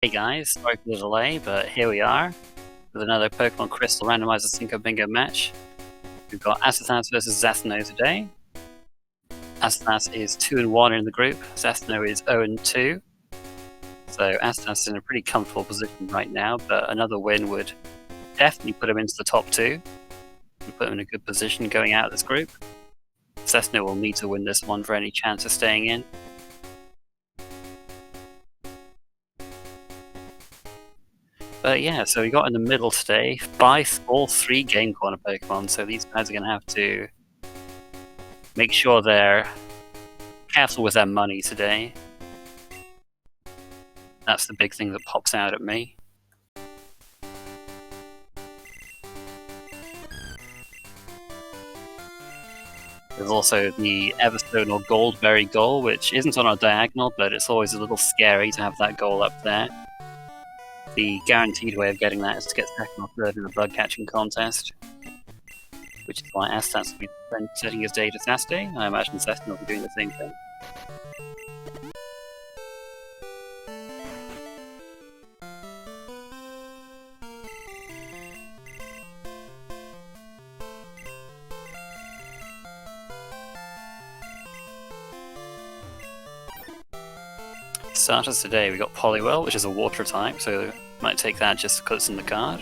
Hey guys, sorry for the delay, but here we are with another Pokemon Crystal Randomizer Cinco Bingo match. We've got Asazas versus Zethno today. Asazas is 2-1 in the group, Zethno is 0-2. So Asazas is in a pretty comfortable position right now, but another win would definitely put him into the top 2 and put him in a good position going out of this group. Zethno will need to win this one for any chance of staying in. But yeah, so we got in the middle today by all 3 Game Corner Pokemon, so these guys are going to have to make sure they're careful with their money today. That's the big thing that pops out at me. There's also the Everstone or Goldberry goal, which isn't on our diagonal, but it's always a little scary to have that goal up there. The guaranteed way of getting that is to get second or third in a bug catching contest, which is why Astas will be setting his day to Saturday. I imagine Zethno will be doing the same thing. Starters today, we got Poliwhirl, which is a water type, so might take that just because it's in the card.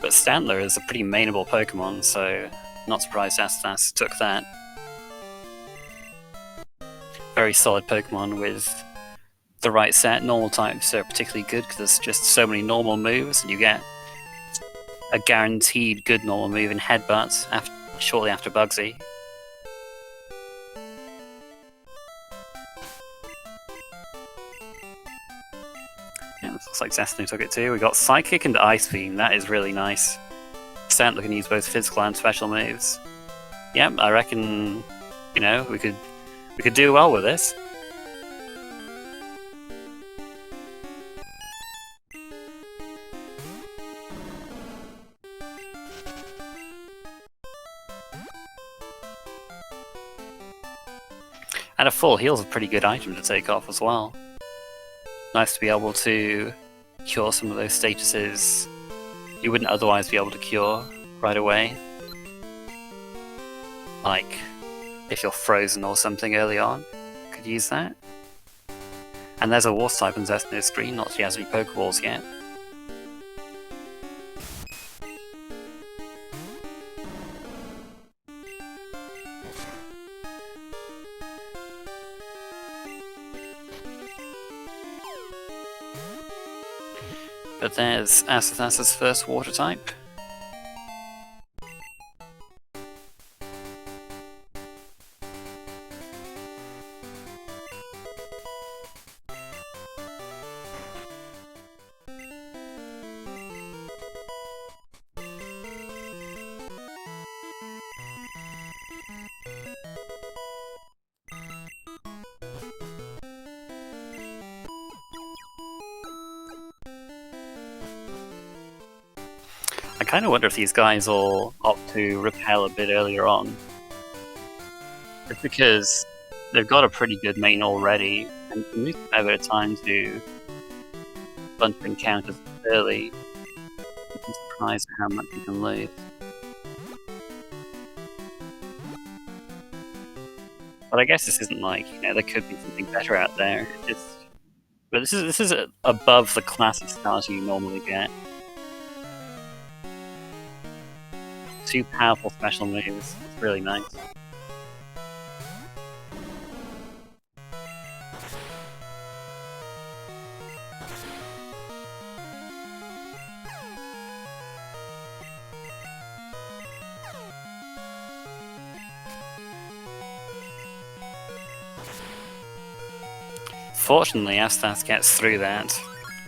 But Stantler is a pretty mainable Pokemon, so not surprised Astas took that. Very solid Pokemon with the right set. Normal types are particularly good because there's just so many normal moves, and you get a guaranteed good normal move in Headbutt shortly after Bugsy. Yeah, looks like Zethno took it too. We got Psychic and Ice Beam. That is really nice. Stantler can use both physical and special moves. Yep, I reckon, you know, we could do well with this. And a full heal's a pretty good item to take off as well. Nice to be able to cure some of those statuses you wouldn't otherwise be able to cure right away. Like, if you're frozen or something early on, could use that. And there's a Water type on Zethno's screen, not that he has any Pokeballs yet. But there's Asazas' first water type. I kind of wonder if these guys will opt to repel a bit earlier on. Just because they've got a pretty good main already, and can use a bit of time to bunch of encounters early. I'm surprised at how much you can lose. But I guess this isn't like, you know, there could be something better out there. But this is above the class of starter you normally get. 2 powerful special moves. It's really nice. Fortunately, Astas gets through that.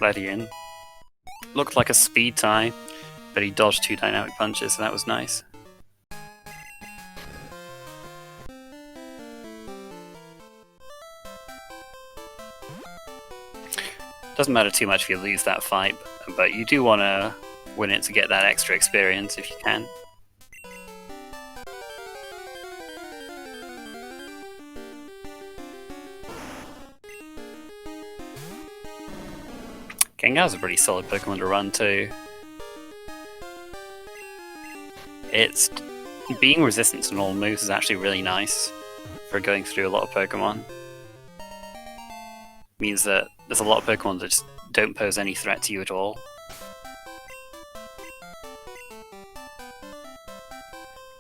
Ledian. Looked like a speed tie, but he dodged 2 dynamic punches, so that was nice. Doesn't matter too much if you lose that fight, but you do want to win it to get that extra experience if you can. Gengar's a pretty solid Pokemon to run too. It's being resistant to normal moves is actually really nice for going through a lot of Pokemon. Means that there's a lot of Pokemon that just don't pose any threat to you at all.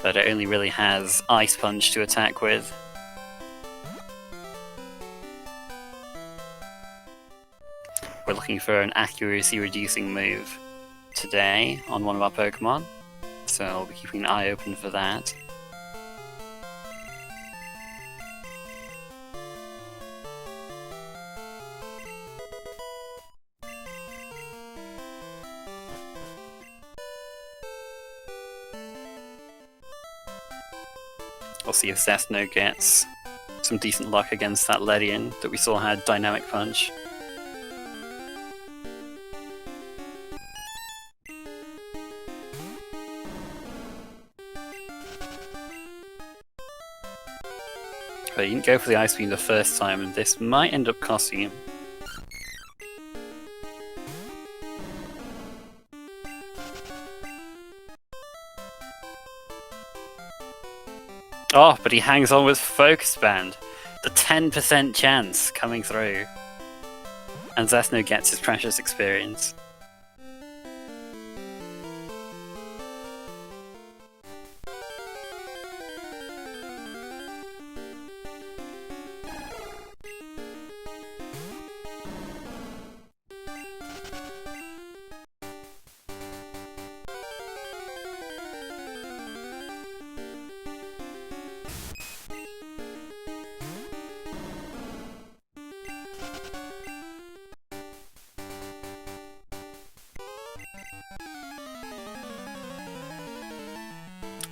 But it only really has Ice Punch to attack with. We're looking for an accuracy reducing move today on one of our Pokemon, so I'll be keeping an eye open for that. We'll see if Zethno gets some decent luck against that Ledian that we saw had Dynamic Punch. But he didn't go for the Ice Beam the first time, and this might end up costing him. Oh, but he hangs on with Focus Band. The 10% chance coming through. And Zethno gets his precious experience.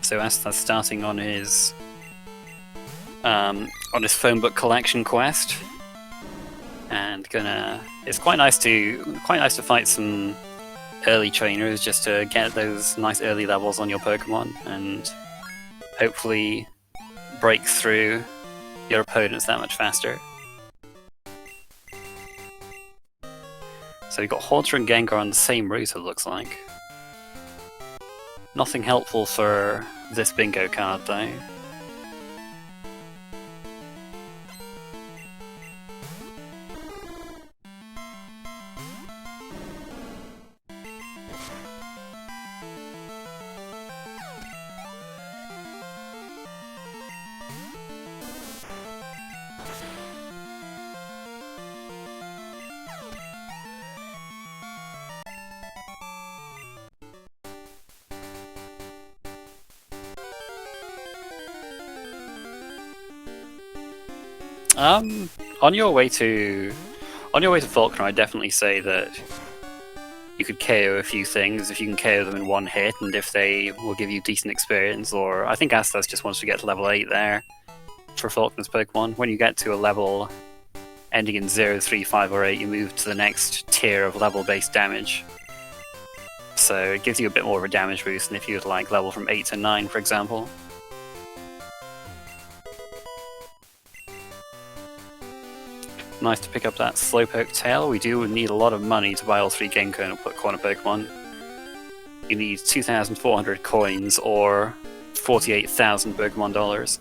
So Asazas starting on his phone book collection quest, and it's quite nice to fight some early trainers just to get those nice early levels on your Pokemon and hopefully break through your opponents that much faster. So we've got Haunter and Gengar on the same route, it looks like. Nothing helpful for this bingo card though. On your way to Falkner, I'd definitely say that you could KO a few things if you can KO them in one hit, and if they will give you decent experience. Or I think Astas just wants to get to level 8 there for Falkner's Pokemon. When you get to a level ending in 0, 3, 5, or 8, you move to the next tier of level-based damage. So it gives you a bit more of a damage boost than if you would like level from 8 to 9, for example. Nice to pick up that Slowpoke tail. We do need a lot of money to buy all 3 Genko and corner Pokemon. You need 2,400 coins or 48,000 Pokemon dollars.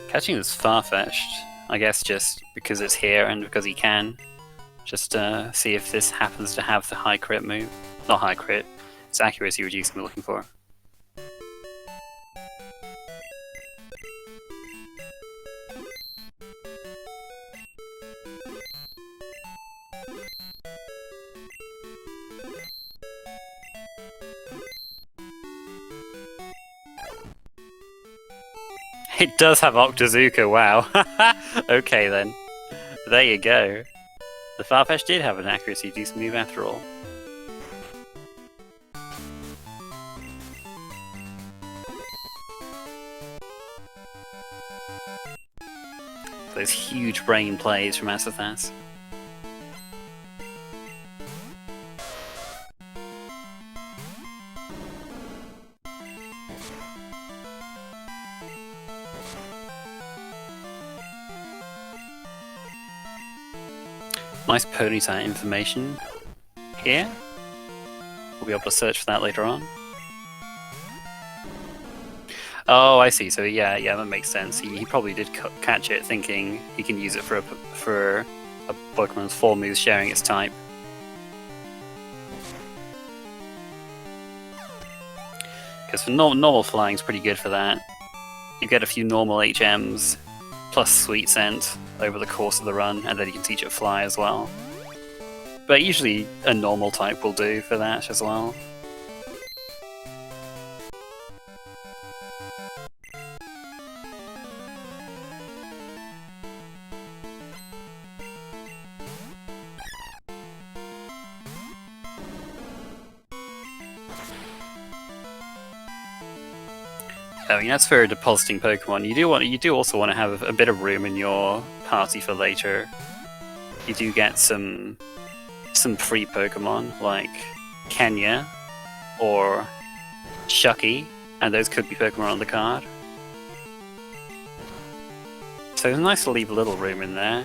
Catching this Farfetch'd, I guess just because it's here and because he can. Just see if this happens to have the high crit move. Not high crit, it's accuracy reducing we're looking for. It does have Octazooka, wow. Okay then. There you go. The Farfetch'd did have an accuracy decent move after all. Those huge brain plays from Asazas. Nice Ponyta information here. We'll be able to search for that later on. Oh, I see. So yeah, that makes sense. He probably did catch it, thinking he can use it for a Pokemon's 4 moves sharing its type. Because for normal flying is pretty good for that. You get a few normal HMs plus Sweet Scent over the course of the run, and then you can teach it Fly as well. But usually a normal type will do for that as well. I mean, that's for depositing Pokemon. You do also want to have a bit of room in your party for later. You do get some free Pokemon like Kenya or Shucky, and those could be Pokemon on the card. So it's nice to leave a little room in there.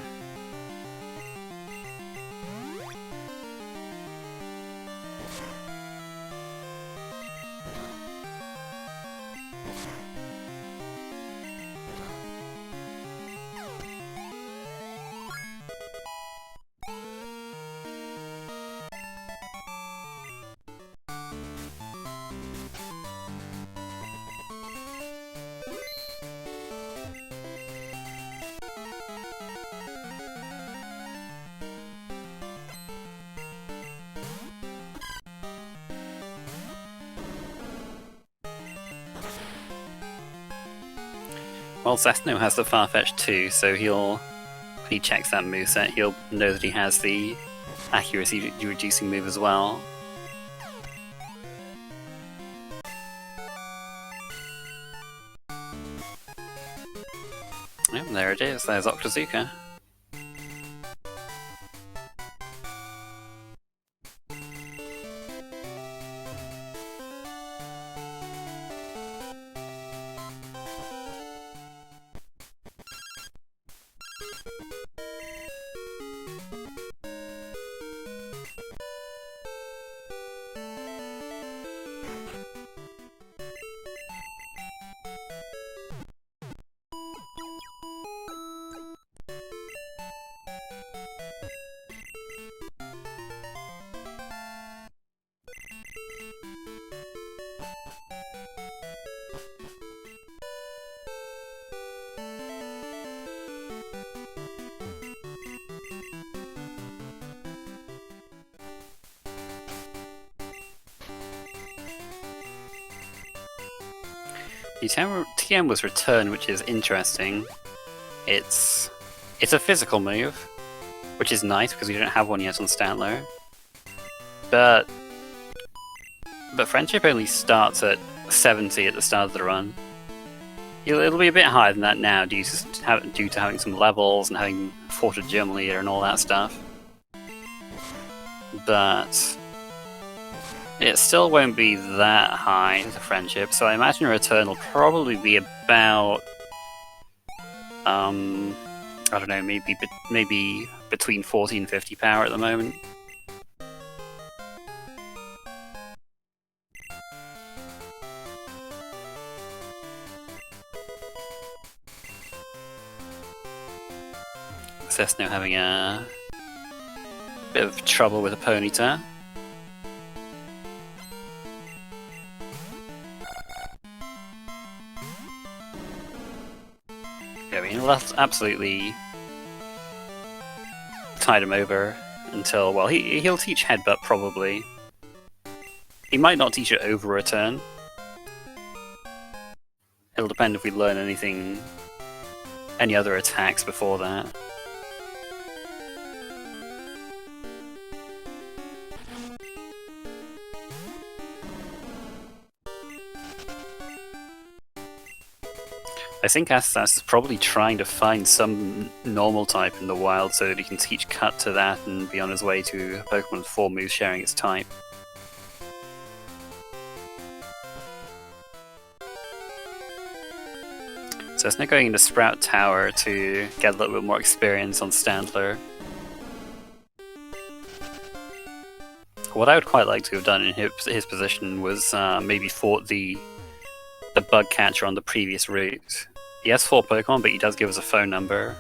Well, Zethno has the Farfetch too, so when he checks that moveset, he'll know that he has the accuracy reducing move as well. Yep, there it is. There's Octazooka. The TM was returned, which is interesting. It's a physical move, which is nice because we don't have one yet on Statler. But Friendship only starts at 70 at the start of the run. It'll be a bit higher than that now due to having some levels and having fought a gym leader and all that stuff. But it still won't be that high, the Friendship, so I imagine a return will probably be about, I don't know, maybe between 40 and 50 power at the moment. Zethno having a bit of trouble with a Ponyta. I mean, that's absolutely tied him over until, well, he'll teach Headbutt probably. He might not teach it over a turn. It'll depend if we learn any other attacks before that. I think Asas is probably trying to find some normal type in the wild so that he can teach Cut to that and be on his way to a Pokemon with 4 moves sharing its type. So it's now going into Sprout Tower to get a little bit more experience on Standler. What I would quite like to have done in his position was maybe fought the bug catcher on the previous route. He has 4 Pokemon, but he does give us a phone number.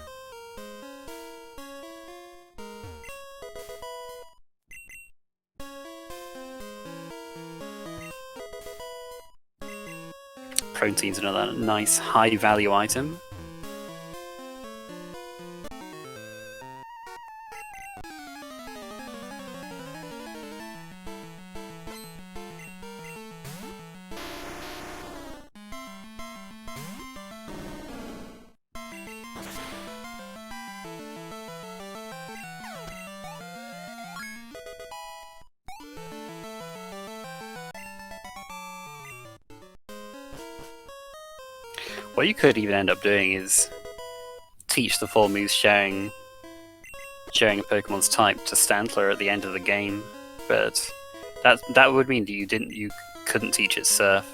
Protein's another nice high value item. What you could even end up doing is teach the 4 moves sharing a Pokemon's type to Stantler at the end of the game, but that would mean that you couldn't teach it Surf.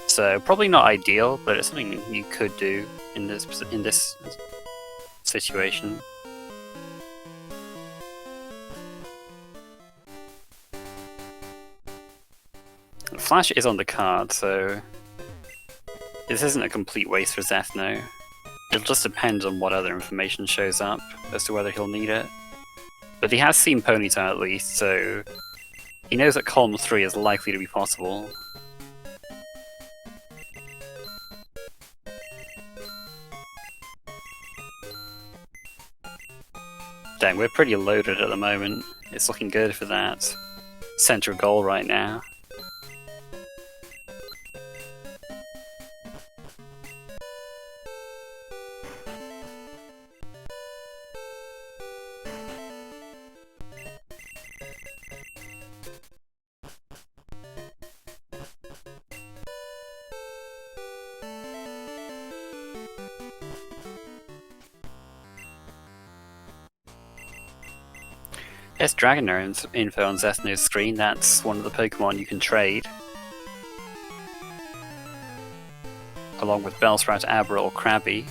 So probably not ideal, but it's something you could do in this situation. Flash is on the card, so this isn't a complete waste for Zethno. It'll just depend on what other information shows up as to whether he'll need it. But he has seen Ponyta at least, so he knows that column 3 is likely to be possible. Dang, we're pretty loaded at the moment. It's looking good for that center goal right now. There's Dragonair info on Zethno's screen. That's one of the Pokemon you can trade. Along with Bellsprout, Abra, or Krabby.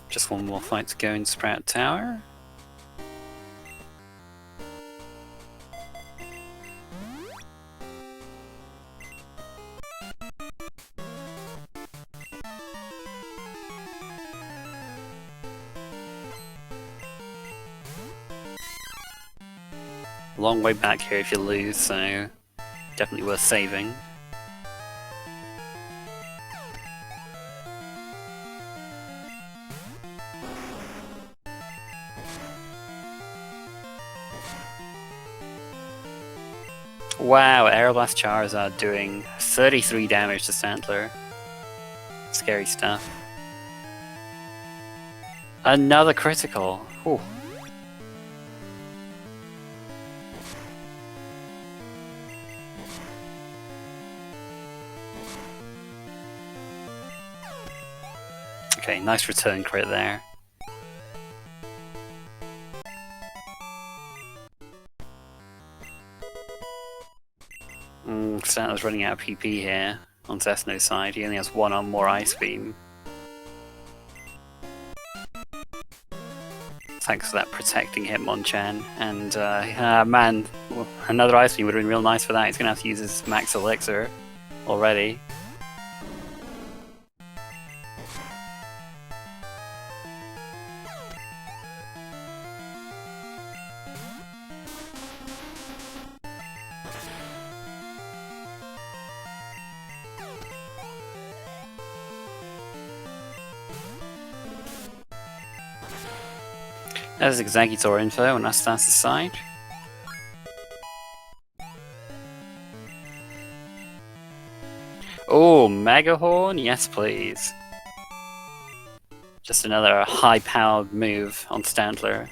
Just one more fight to go in Sprout Tower. Long way back here if you lose, so definitely worth saving. Wow, Aeroblast Charizard doing 33 damage to Stantler. Scary stuff. Another critical. Whew. Okay, nice return crit there. Stantler's running out of PP here on Zethno's side. He only has 1 on more Ice Beam. Thanks for that protecting Hitmonchan. And man, another Ice Beam would have been real nice for that. He's going to have to use his Max Elixir already. There's Executor info on Astas' side. Oh, Megahorn? Yes, please. Just another high-powered move on Stantler.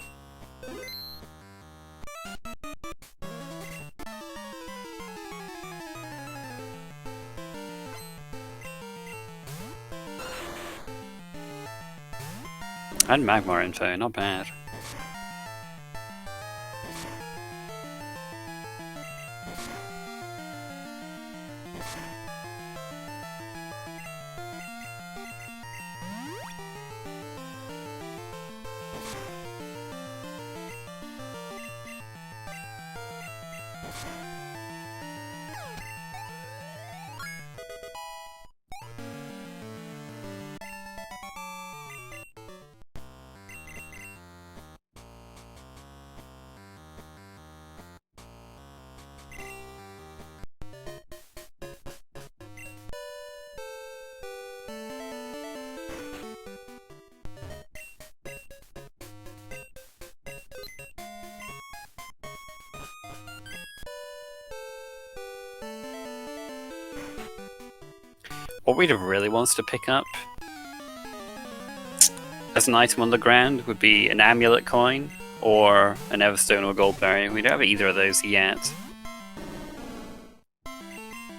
And Magmar info, not bad. What Rita really wants to pick up as an item on the ground would be an amulet coin or an Everstone or Goldberry. We don't have either of those yet.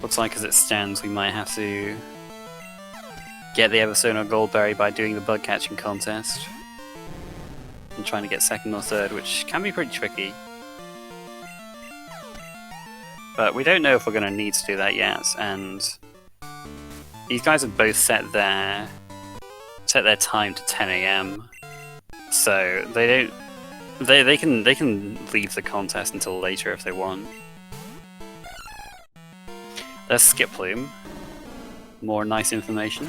Looks like as it stands we might have to get the Everstone or Goldberry by doing the bug catching contest and trying to get second or third, which can be pretty tricky. But we don't know if we're going to need to do that yet, and these guys have both set their time to 10 AM, so they can leave the contest until later if they want. There's Skip Plume. More nice information.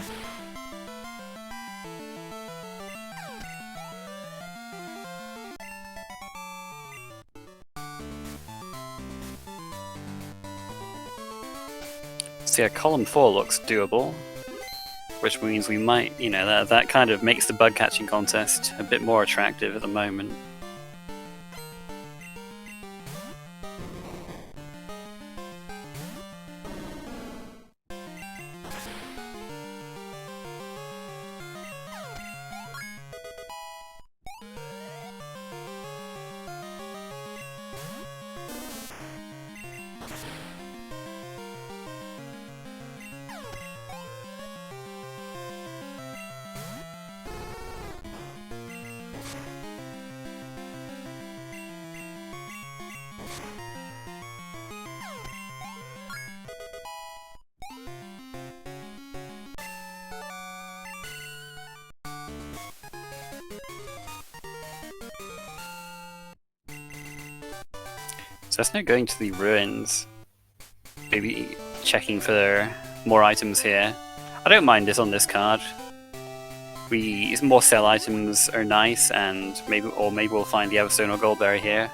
So yeah, column 4 looks doable, which means we might, you know, that kind of makes the bug catching contest a bit more attractive at the moment. Zethno going to the ruins, maybe checking for more items here. I don't mind this on this card. More sell items are nice, and maybe we'll find the Everstone or Goldberry here.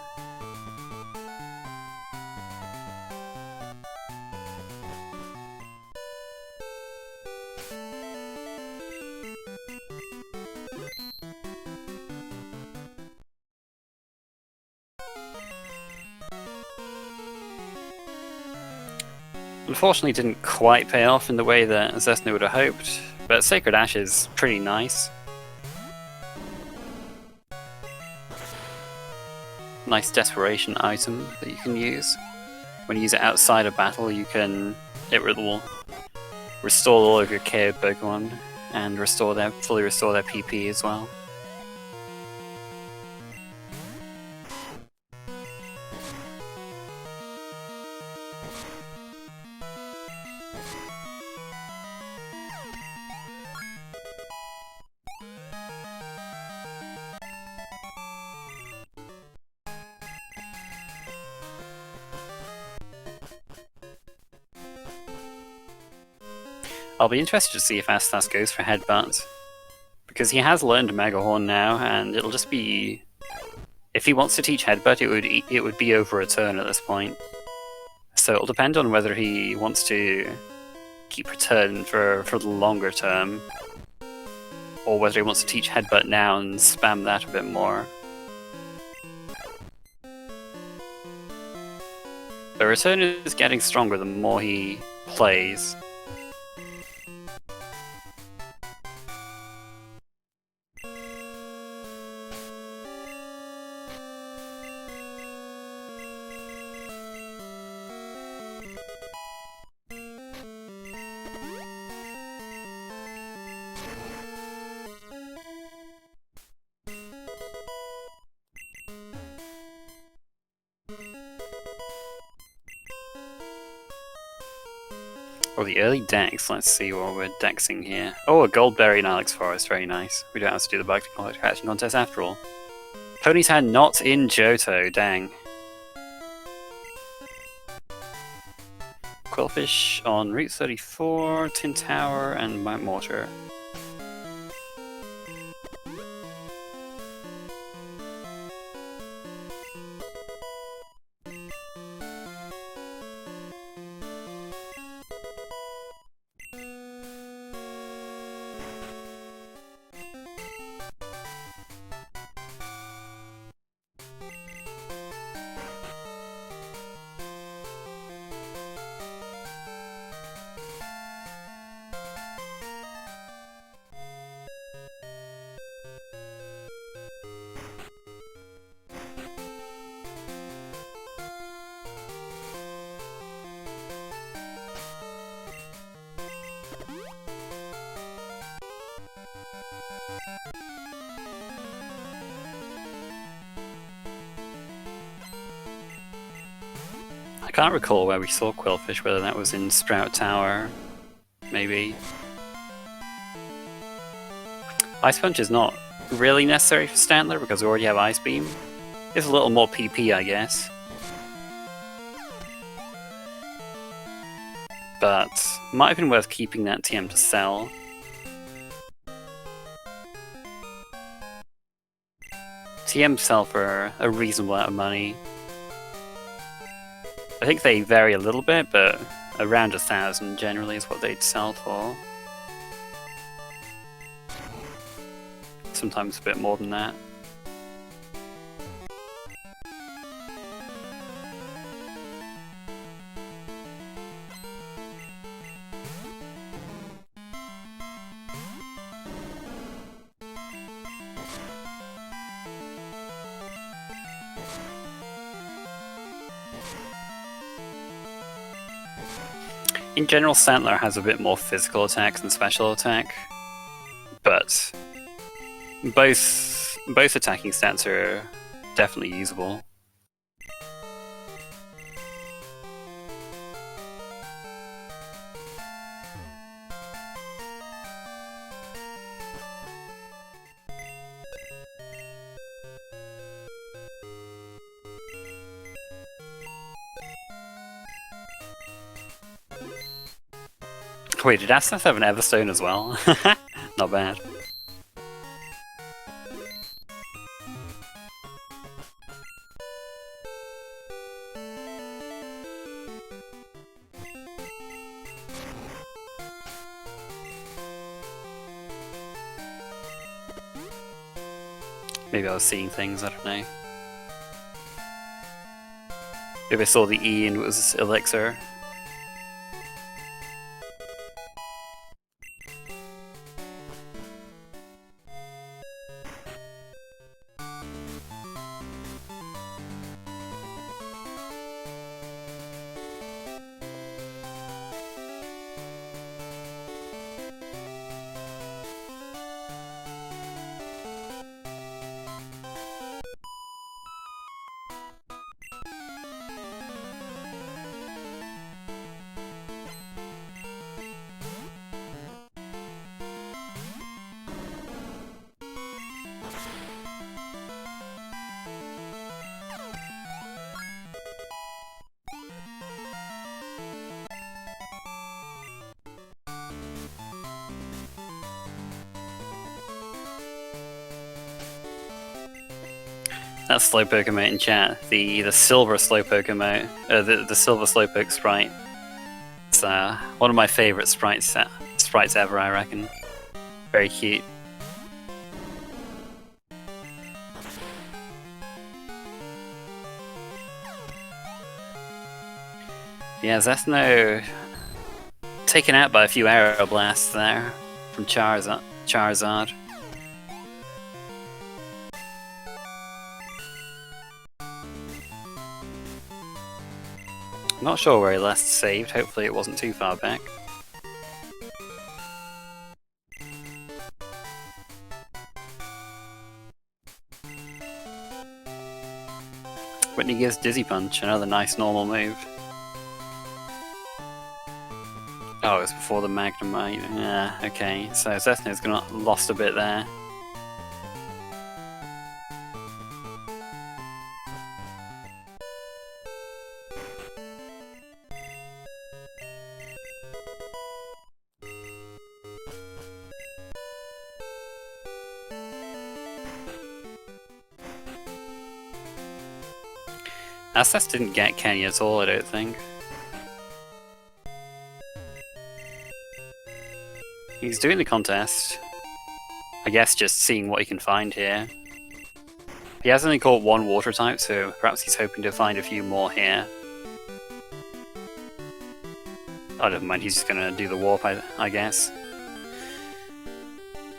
Unfortunately didn't quite pay off in the way that Zethno would have hoped, but Sacred Ash is pretty nice. Nice desperation item that you can use. When you use it outside of battle, it will restore all of your KO Pokemon and fully restore their PP as well. I'll be interested to see if Astas goes for Headbutt, because he has learned Megahorn now, and it'll just be... If he wants to teach Headbutt, it would be over a turn at this point. So it'll depend on whether he wants to keep Return for the longer term, or whether he wants to teach Headbutt now and spam that a bit more. But Return is getting stronger the more he plays. Oh, the early decks. Let's see what we're dexing here. Oh, a Goldberry and Alex Forest. Very nice. We don't have to do the bug catching contest after all. Pony's Hand not in Johto. Dang. Quillfish on Route 34, Tin Tower, and Mount Mortar. I can't recall where we saw Quillfish, whether that was in Sprout Tower, maybe. Ice Punch is not really necessary for Stantler because we already have Ice Beam. It's a little more PP, I guess. But might have been worth keeping that TM to sell. TM sell for a reasonable amount of money. I think they vary a little bit, but around 1,000 generally is what they'd sell for. Sometimes a bit more than that. In general, Stantler has a bit more physical attack than special attack, but both attacking stats are definitely usable. Wait, did Astas have an Everstone as well? Not bad. Maybe I was seeing things, I don't know. Maybe I saw the E and it was Elixir. That Slowpoke emote in chat, the silver Slowpoke emote, the silver Slowpoke sprite. It's one of my favourite sprites ever, I reckon. Very cute. Yeah, Zethno taken out by a few arrow blasts there from Charizard. Not sure where he last saved, hopefully it wasn't too far back. Whitney gives Dizzy Punch, another nice normal move. Oh, it was before the Magnemite. Yeah, okay. So Zethno's lost a bit there. Asas didn't get Kenny at all, I don't think. He's doing the contest. I guess just seeing what he can find here. He has only caught one water type, so perhaps he's hoping to find a few more here. Oh, never mind, he's just gonna do the warp, I guess.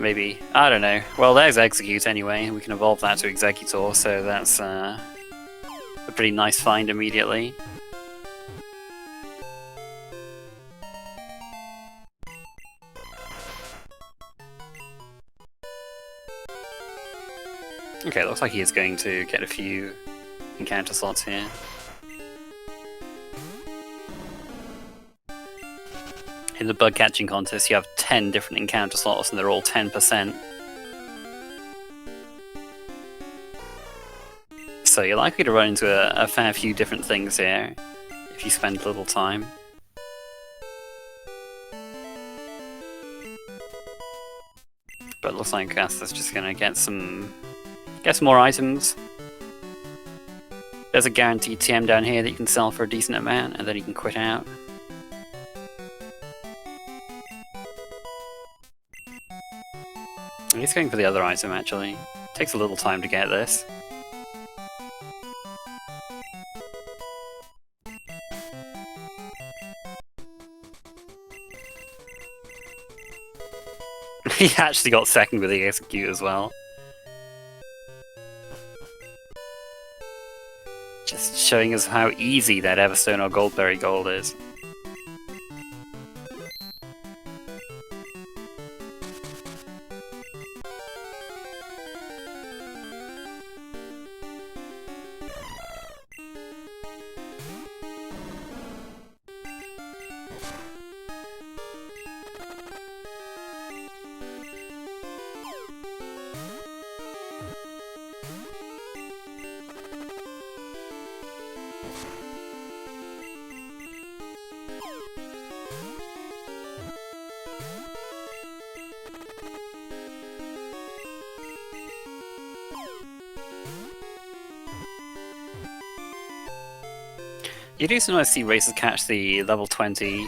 Maybe. I don't know. Well, there's Execute anyway. We can evolve that to Executor, so that's a pretty nice find immediately. Okay, looks like he is going to get a few encounter slots here. In the bug catching contest, you have 10 different encounter slots and they're all 10%. So you're likely to run into a fair few different things here if you spend a little time. But it looks like Gasta's just gonna get some more items. There's a guaranteed TM down here that you can sell for a decent amount, and then you can quit out. He's going for the other item, actually. Takes a little time to get this. He actually got second with the Execute as well. Just showing us how easy that Everstone or Goldberry Gold is. You do sometimes see races catch the level 20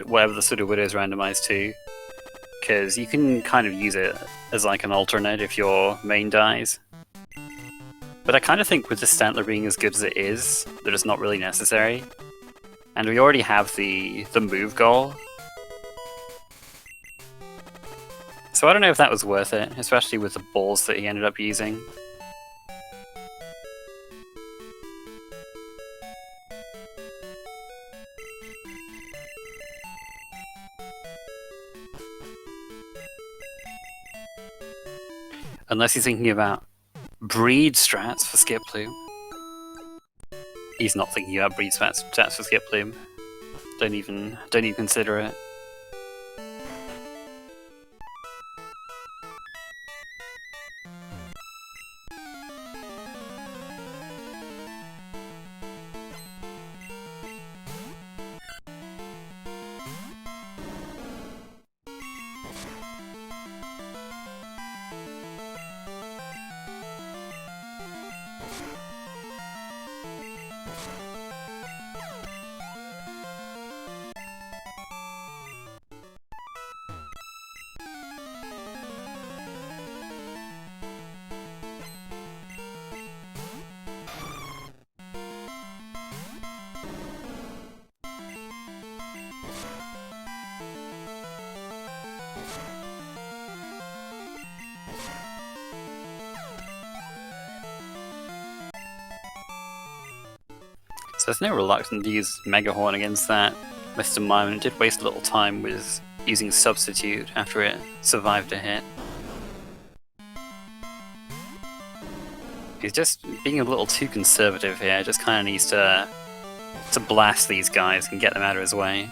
whatever the Pseudo Widow is randomized to, because you can kind of use it as like an alternate if your main dies. But I kind of think with the Stantler being as good as it is, that it's not really necessary. And we already have the move goal. So I don't know if that was worth it, especially with the balls that he ended up using. Unless he's thinking about breed strats for Skip Plume. He's not thinking about breed strats for Skip Plume. Don't even consider it. there's no reluctance to use Mega Horn against that Mr. Mime, and it did waste a little time with using Substitute after it survived a hit. He's just being a little too conservative here, just kind of needs to blast these guys and get them out of his way.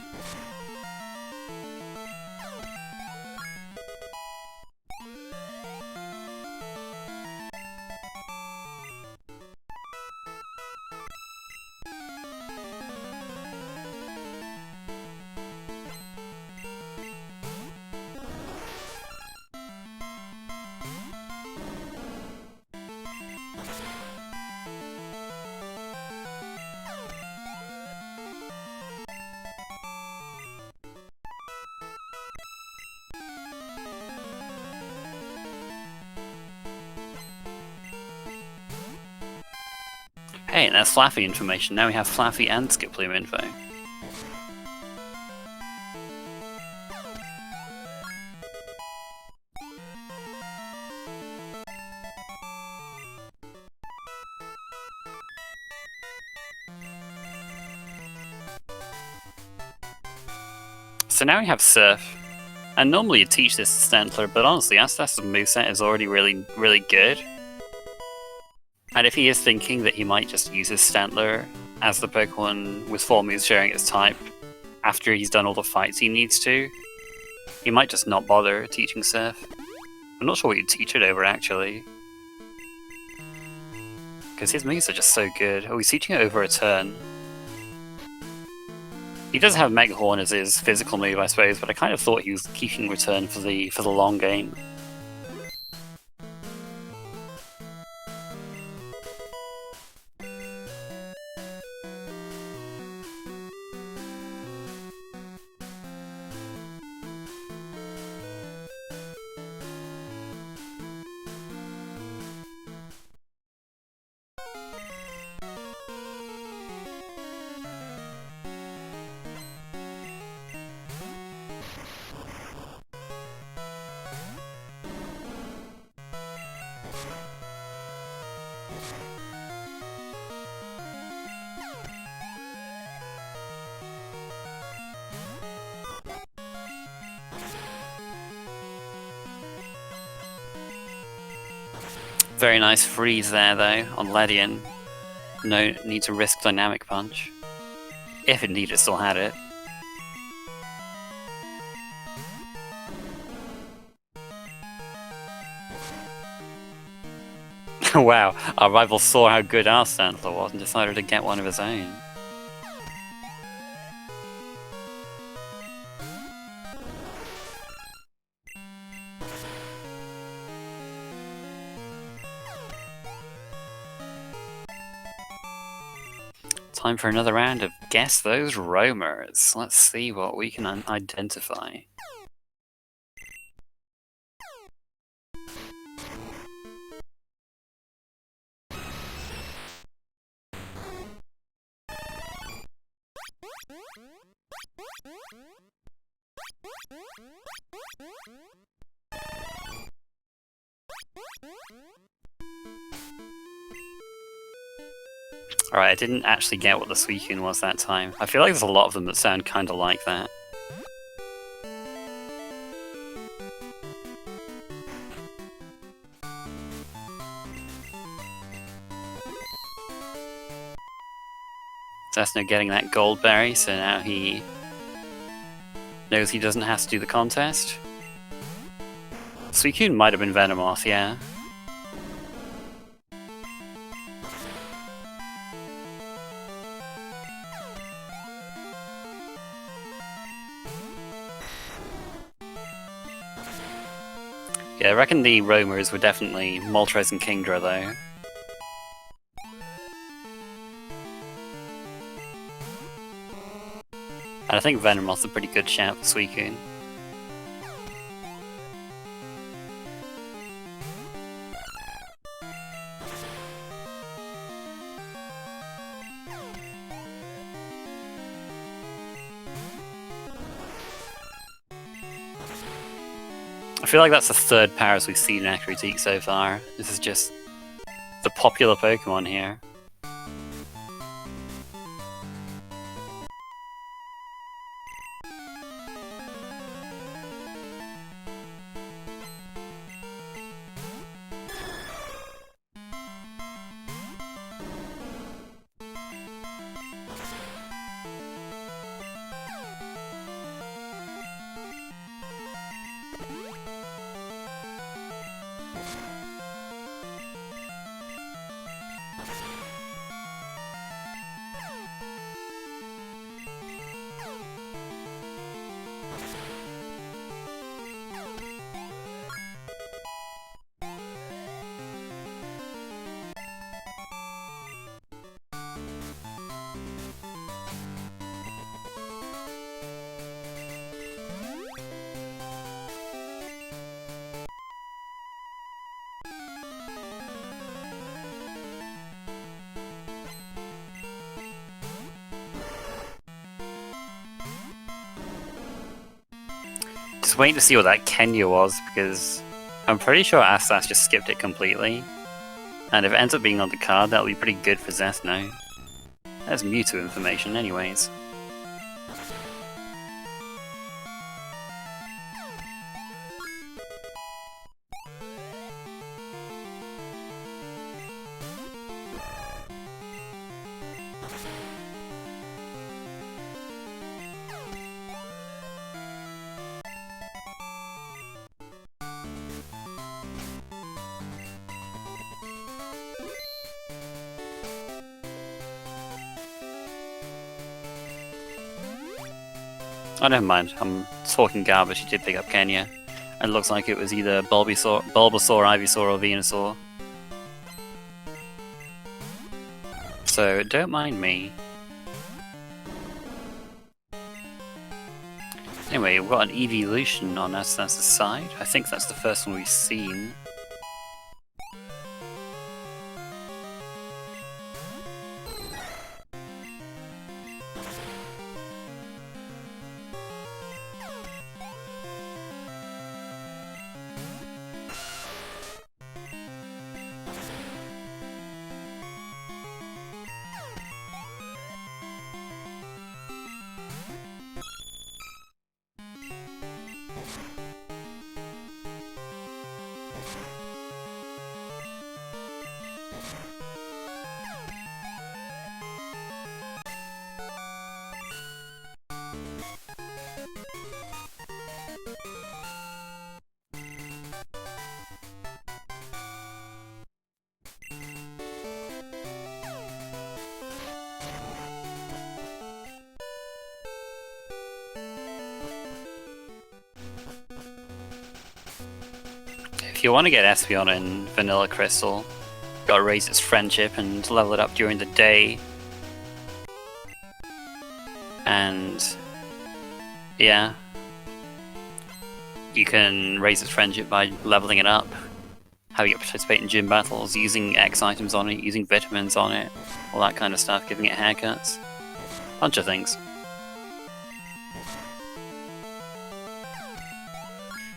Hey, and that's Flaffy information. Now we have Flaffy and Skip Bloom info. So now we have Surf. And normally you teach this to Stantler, but honestly, Asazas' moveset is already really good. And if he is thinking that he might just use his Stantler as the Pokemon with 4 moves sharing its type after he's done all the fights he needs to, he might just not bother teaching Surf. I'm not sure what you'd teach it over, actually. Because his moves are just so good. Oh, he's teaching it over a turn. He does have Mega Horn as his physical move, I suppose, but I kind of thought he was keeping return for the long game. Very nice freeze there, though, on Ledian. No need to risk Dynamic Punch. If indeed it still had it. Wow, our rival saw how good our Stantler was and decided to get one of his own. Time for another round of Guess Those Roamers. Let's see what we can identify. Alright, I didn't actually get what the Suicune was that time. I feel like there's a lot of them that sound kinda like that. Zethno getting that gold berry, so now he knows he doesn't have to do the contest. Suicune might have been Venomoth, yeah. Yeah, I reckon the Roamers were definitely Moltres and Kingdra, though. And I think Venomoth's a pretty good shout for Suicune. I feel like that's the third Paras we've seen in Critique so far. This is just the popular Pokemon here. Just waiting to see what that Kenya was, because I'm pretty sure Asas just skipped it completely. And if it ends up being on the card, that'll be pretty good for Zethno. That's Mewtwo information anyways. Oh, never mind. I'm talking garbage. He did pick up Kenya. And it looks like it was either Bulbasaur, Ivysaur, or Venusaur. So, don't mind me. Anyway, we've got an evolution on Asas's side. I think that's the first one we've seen. If you want to get Espeon in Vanilla Crystal, gotta raise its friendship and level it up during the day. And yeah, you can raise its friendship by leveling it up, having it participate in gym battles, using X items on it, using vitamins on it, all that kind of stuff, giving it haircuts, bunch of things.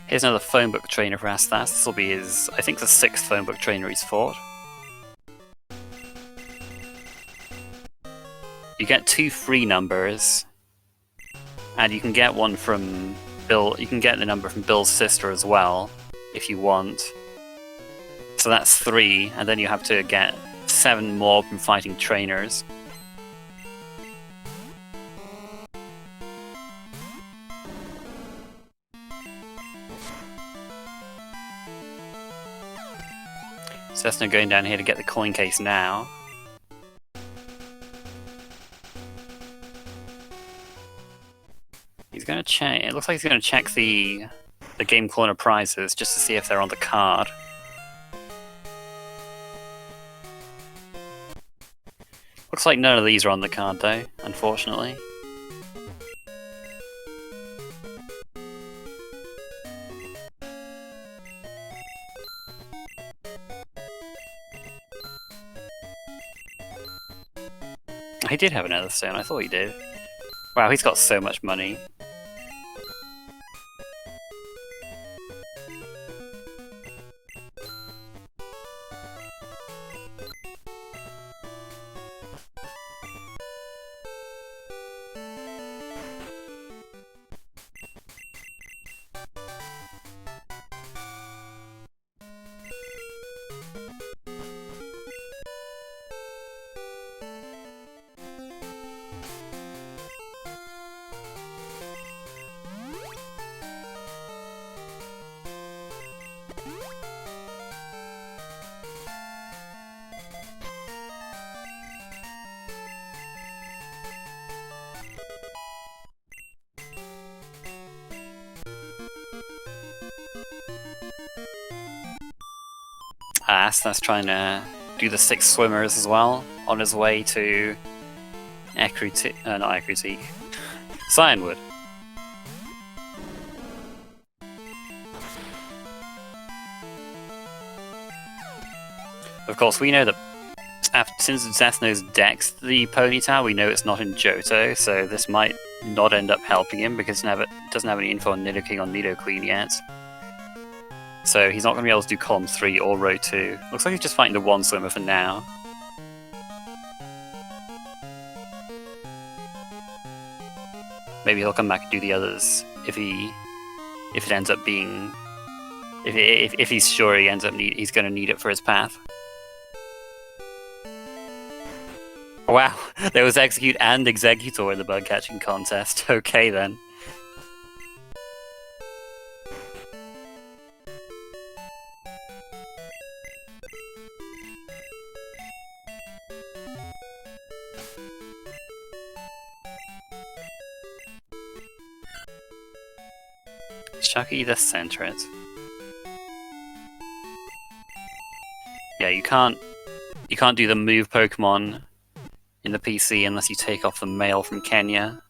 Here's another phone book trainer for Astas. This will be his, I think, the 6th phone book trainer he's fought. You get 2 free numbers, and you can get one from Bill. You can get the number from Bill's sister as well, if you want. So that's 3, and then you have to get 7 more from fighting trainers. Zethno going down here to get the coin case now. He's going to check. It looks like he's going to check the Game Corner prizes just to see if they're on the card. Looks like none of these are on the card though, unfortunately. He did have another stone, I thought he did. Wow, he's got so much money. That's trying to do the 6 swimmers as well on his way to not Ecruteak, Cyanwood. Of course, we know that since Zethno's decked the Ponyta, we know it's not in Johto, so this might not end up helping him because it doesn't have any info on Nidoking or Nidoqueen yet. So he's not going to be able to do column 3 or row 2. Looks like he's just fighting the one swimmer for now. Maybe he'll come back and do the others if it ends up being if he's sure he's going to need it for his path. Wow, there was Execute and Executor in the bug catching contest. Okay then. Chucky the center it. Yeah, you can't do the move Pokemon in the PC unless you take off the mail from Kenya.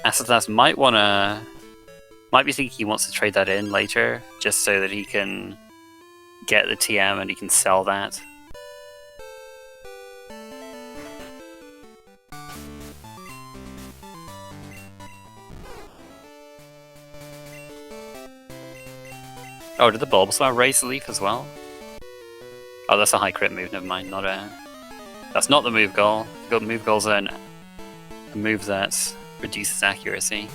Asazas might be thinking he wants to trade that in later, just so that he can get the TM and he can sell that. Oh, did the Bulbasaur raise the leaf as well? Oh, that's a high crit move, never mind, that's not the move goal. The move goal's a move that reduces accuracy.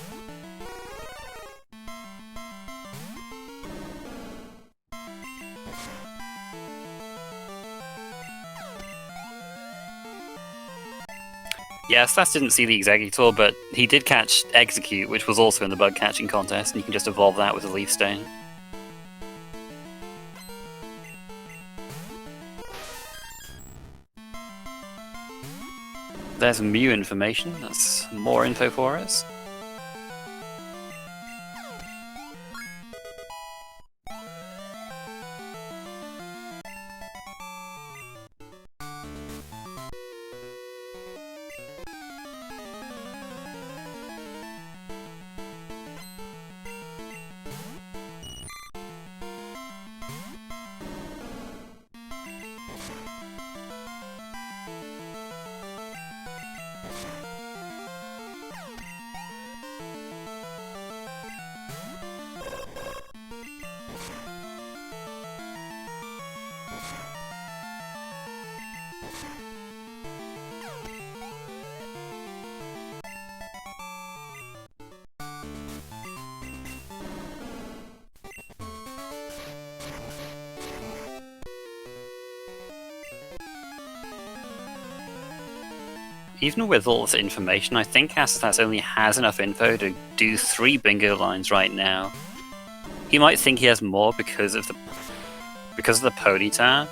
Yeah, Stas didn't see the Executor, but he did catch Execute, which was also in the bug catching contest, and you can just evolve that with a Leaf Stone. There's Mew information, that's more info for us. Even with all this information, I think Asazas only has enough info to do 3 bingo lines right now. He might think he has more because of the Ponyta,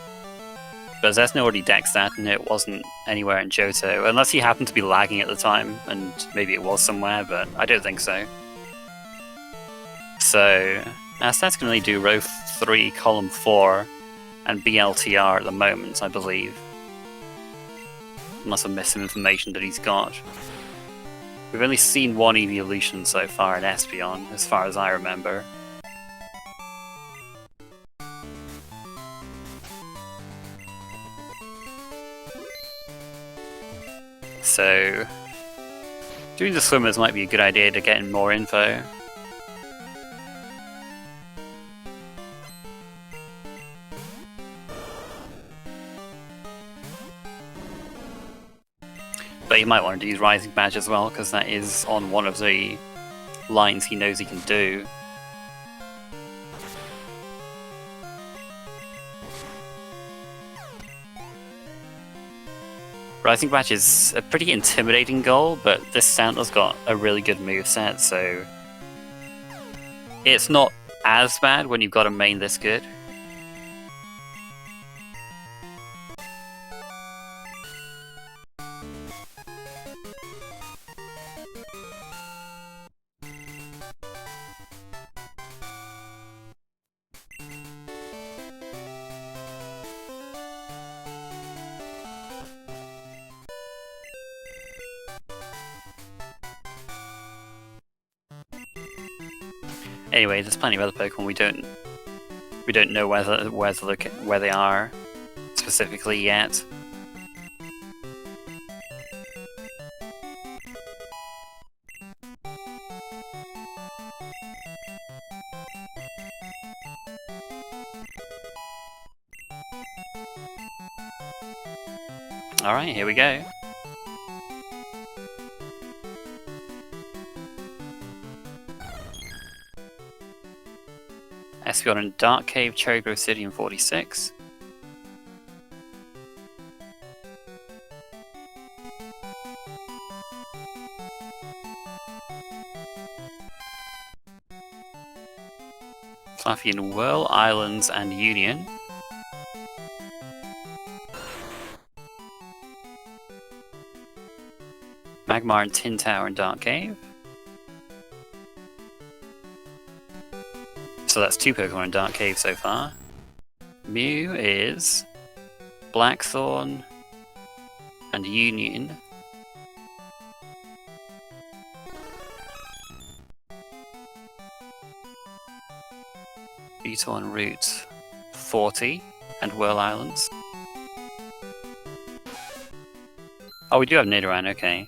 but Zethno already decks that and it wasn't anywhere in Johto, unless he happened to be lagging at the time, and maybe it was somewhere, but I don't think so. So, Asazas can only do row 3, column 4, and BLTR at the moment, I believe. Unless I missed some information that he's got. We've only seen 1 evolution so far in Espeon, as far as I remember. So, doing the swimmers might be a good idea to get in more info. But you might want to use Rising Badge as well, because that is on one of the lines he knows he can do. Rising Badge is a pretty intimidating goal, but this Santa's got a really good moveset, so it's not as bad when you've got a main this good. Anyway, there's plenty of other Pokemon we don't know where they are specifically yet. Alright, here we go. Espeon in Dark Cave, Cherry Grove City in 46. Fluffy in Whirl Islands and Union. Magmar and Tin Tower and Dark Cave. So that's 2 Pokemon in Dark Cave so far. Mew is Blackthorn and Union. Beetle and Route 40 and Whirl Islands. Oh, we do have Nidoran, okay.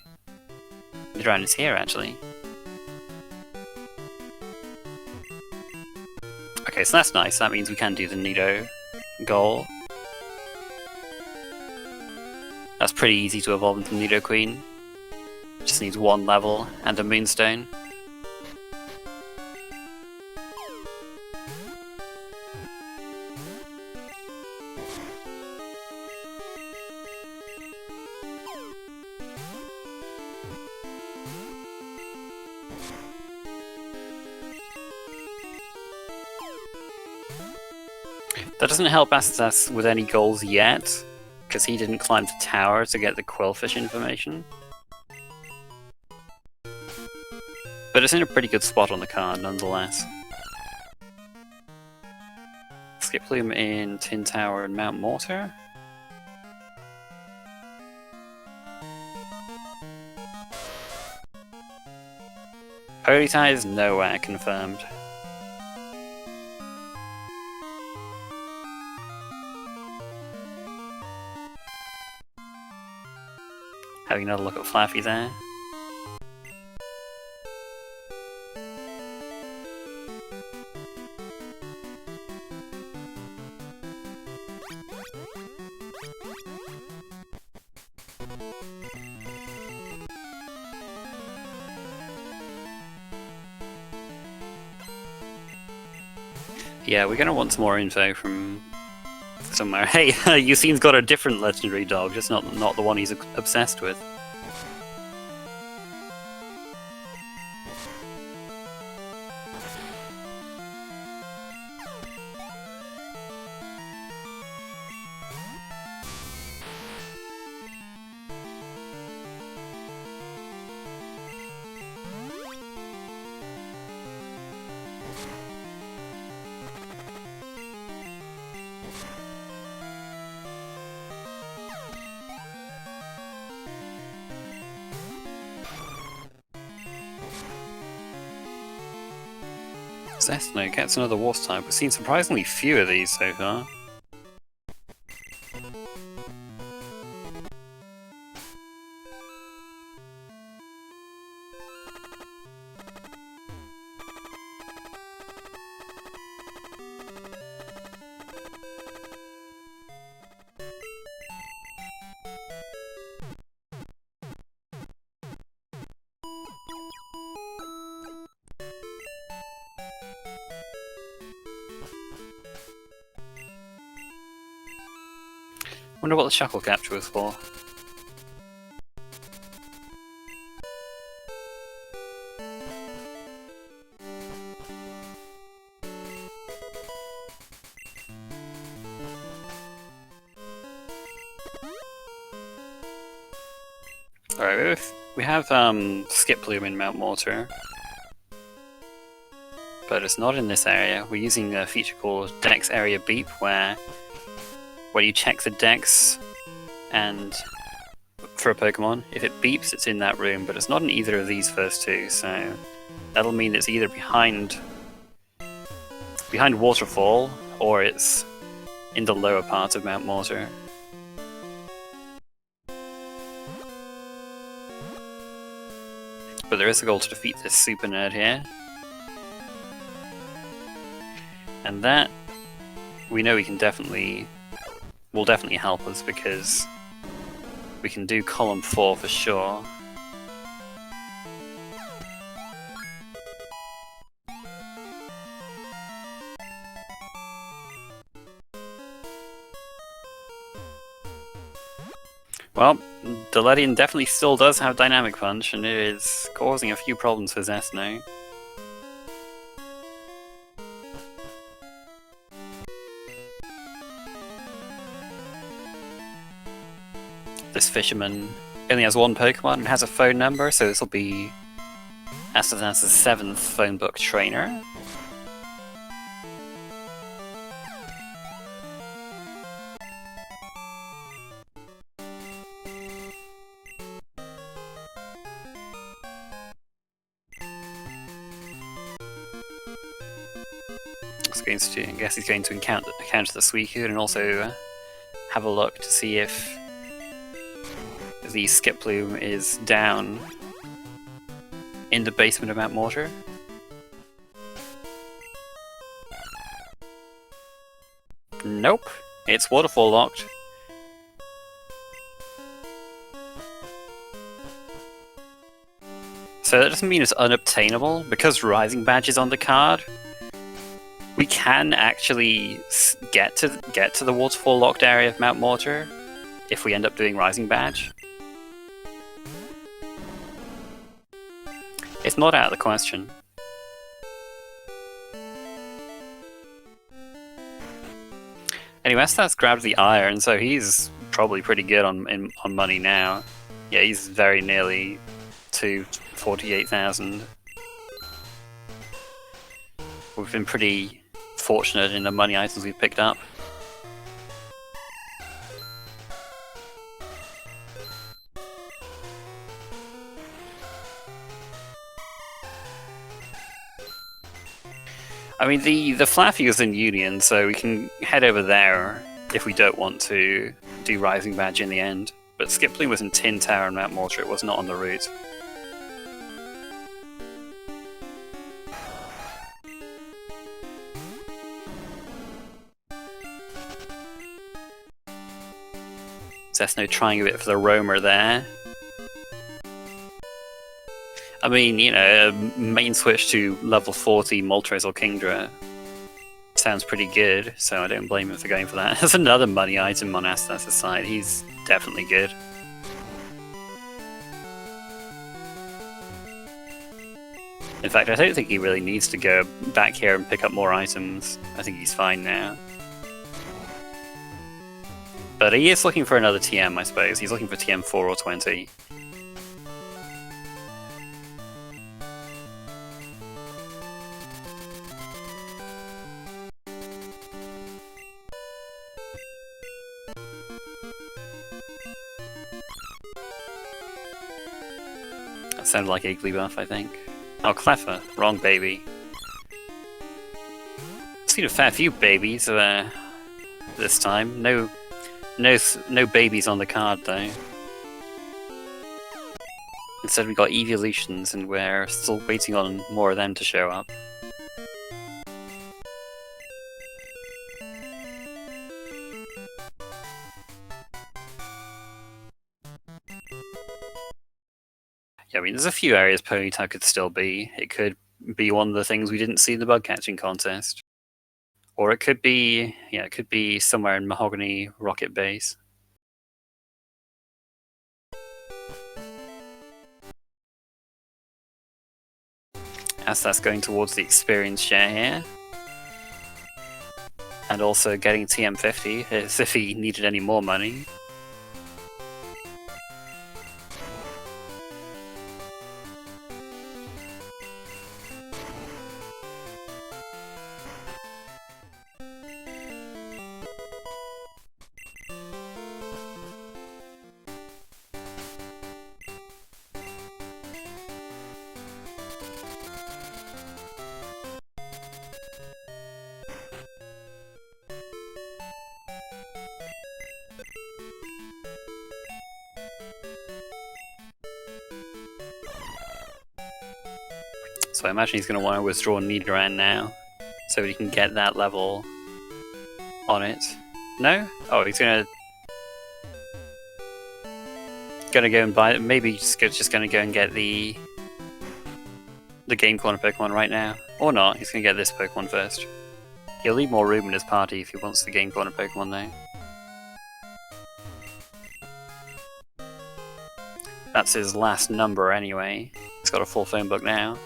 Nidoran is here actually. Okay, so that's nice. That means we can do the Nido goal. That's pretty easy to evolve into Nido Queen. Just needs 1 level and a Moonstone. That doesn't help Asazas with any goals yet, because he didn't climb the tower to get the Quillfish information. But it's in a pretty good spot on the card, nonetheless. Skiploom in Tin Tower and Mount Mortar. Ponyta is nowhere confirmed. Having another look at Flaffy there. Yeah, we're gonna want some more info from somewhere. Hey, Yusin's got a different legendary dog, just not the one he's obsessed with. Zethno gets another Water type. We've seen surprisingly few of these so far. Wonder what the Shuckle capture was for. Alright, we have Skiploom in Mount Mortar, but it's not in this area. We're using a feature called Dex Area Beep, where when you check the Dex and for a Pokemon, if it beeps, it's in that room, but it's not in either of these first two, so that'll mean it's either behind Waterfall, or it's in the lower part of Mount Mortar. But there is a goal to defeat this super nerd here. And that, we know we can will definitely help us, because we can do column 4 for sure. Well, Deledian definitely still does have Dynamic Punch, and it is causing a few problems for Zethno. This fisherman only has one Pokemon and has a phone number, so this will be Asazas' 7th phone book trainer. I guess he's going to encounter the Suicune and also have a look to see if the Skiploom is down in the basement of Mount Mortar. Nope, it's waterfall locked. So that doesn't mean it's unobtainable, because Rising Badge is on the card. We can actually get to the waterfall locked area of Mount Mortar if we end up doing Rising Badge. It's not out of the question. Anyway, Astas grabbed the iron, so he's probably pretty good on money now. Yeah, he's very nearly to 48,000. We've been pretty fortunate in the money items we've picked up. I mean, the Flaffy is in Union, so we can head over there if we don't want to do Rising Badge in the end. But Skiploom was in Tin Tower and Mount Mortar, it was not on the route. Zethno trying a bit for the roamer there. I mean, you know, main switch to level 40 Moltres or Kingdra sounds pretty good, so I don't blame him for going for that. There's another money item on Astas' side, he's definitely good. In fact, I don't think he really needs to go back here and pick up more items. I think he's fine now. But he is looking for another TM, I suppose. He's looking for TM 4 or 20. That sounded like Igglybuff, I think. Oh, Cleffa. Wrong baby. I've seen a fair few babies this time. No babies on the card, though. Instead we got evolutions, and we're still waiting on more of them to show up. Yeah, I mean, there's a few areas Ponyta could still be. It could be one of the things we didn't see in the bug catching contest. Or it could be, yeah, it could be somewhere in Mahogany Rocket Base. As that's going towards the experience share here. And also getting TM50, as if he needed any more money. So I imagine he's going to want to withdraw Nidoran now, so he can get that level on it. No? Oh, he's going to... Gonna go and buy. Maybe just gonna go and get the game corner Pokemon right now, or not. He's gonna get this Pokemon first. He'll leave more room in his party if he wants the game corner Pokemon though. That's his last number anyway. He's got a full phone book now.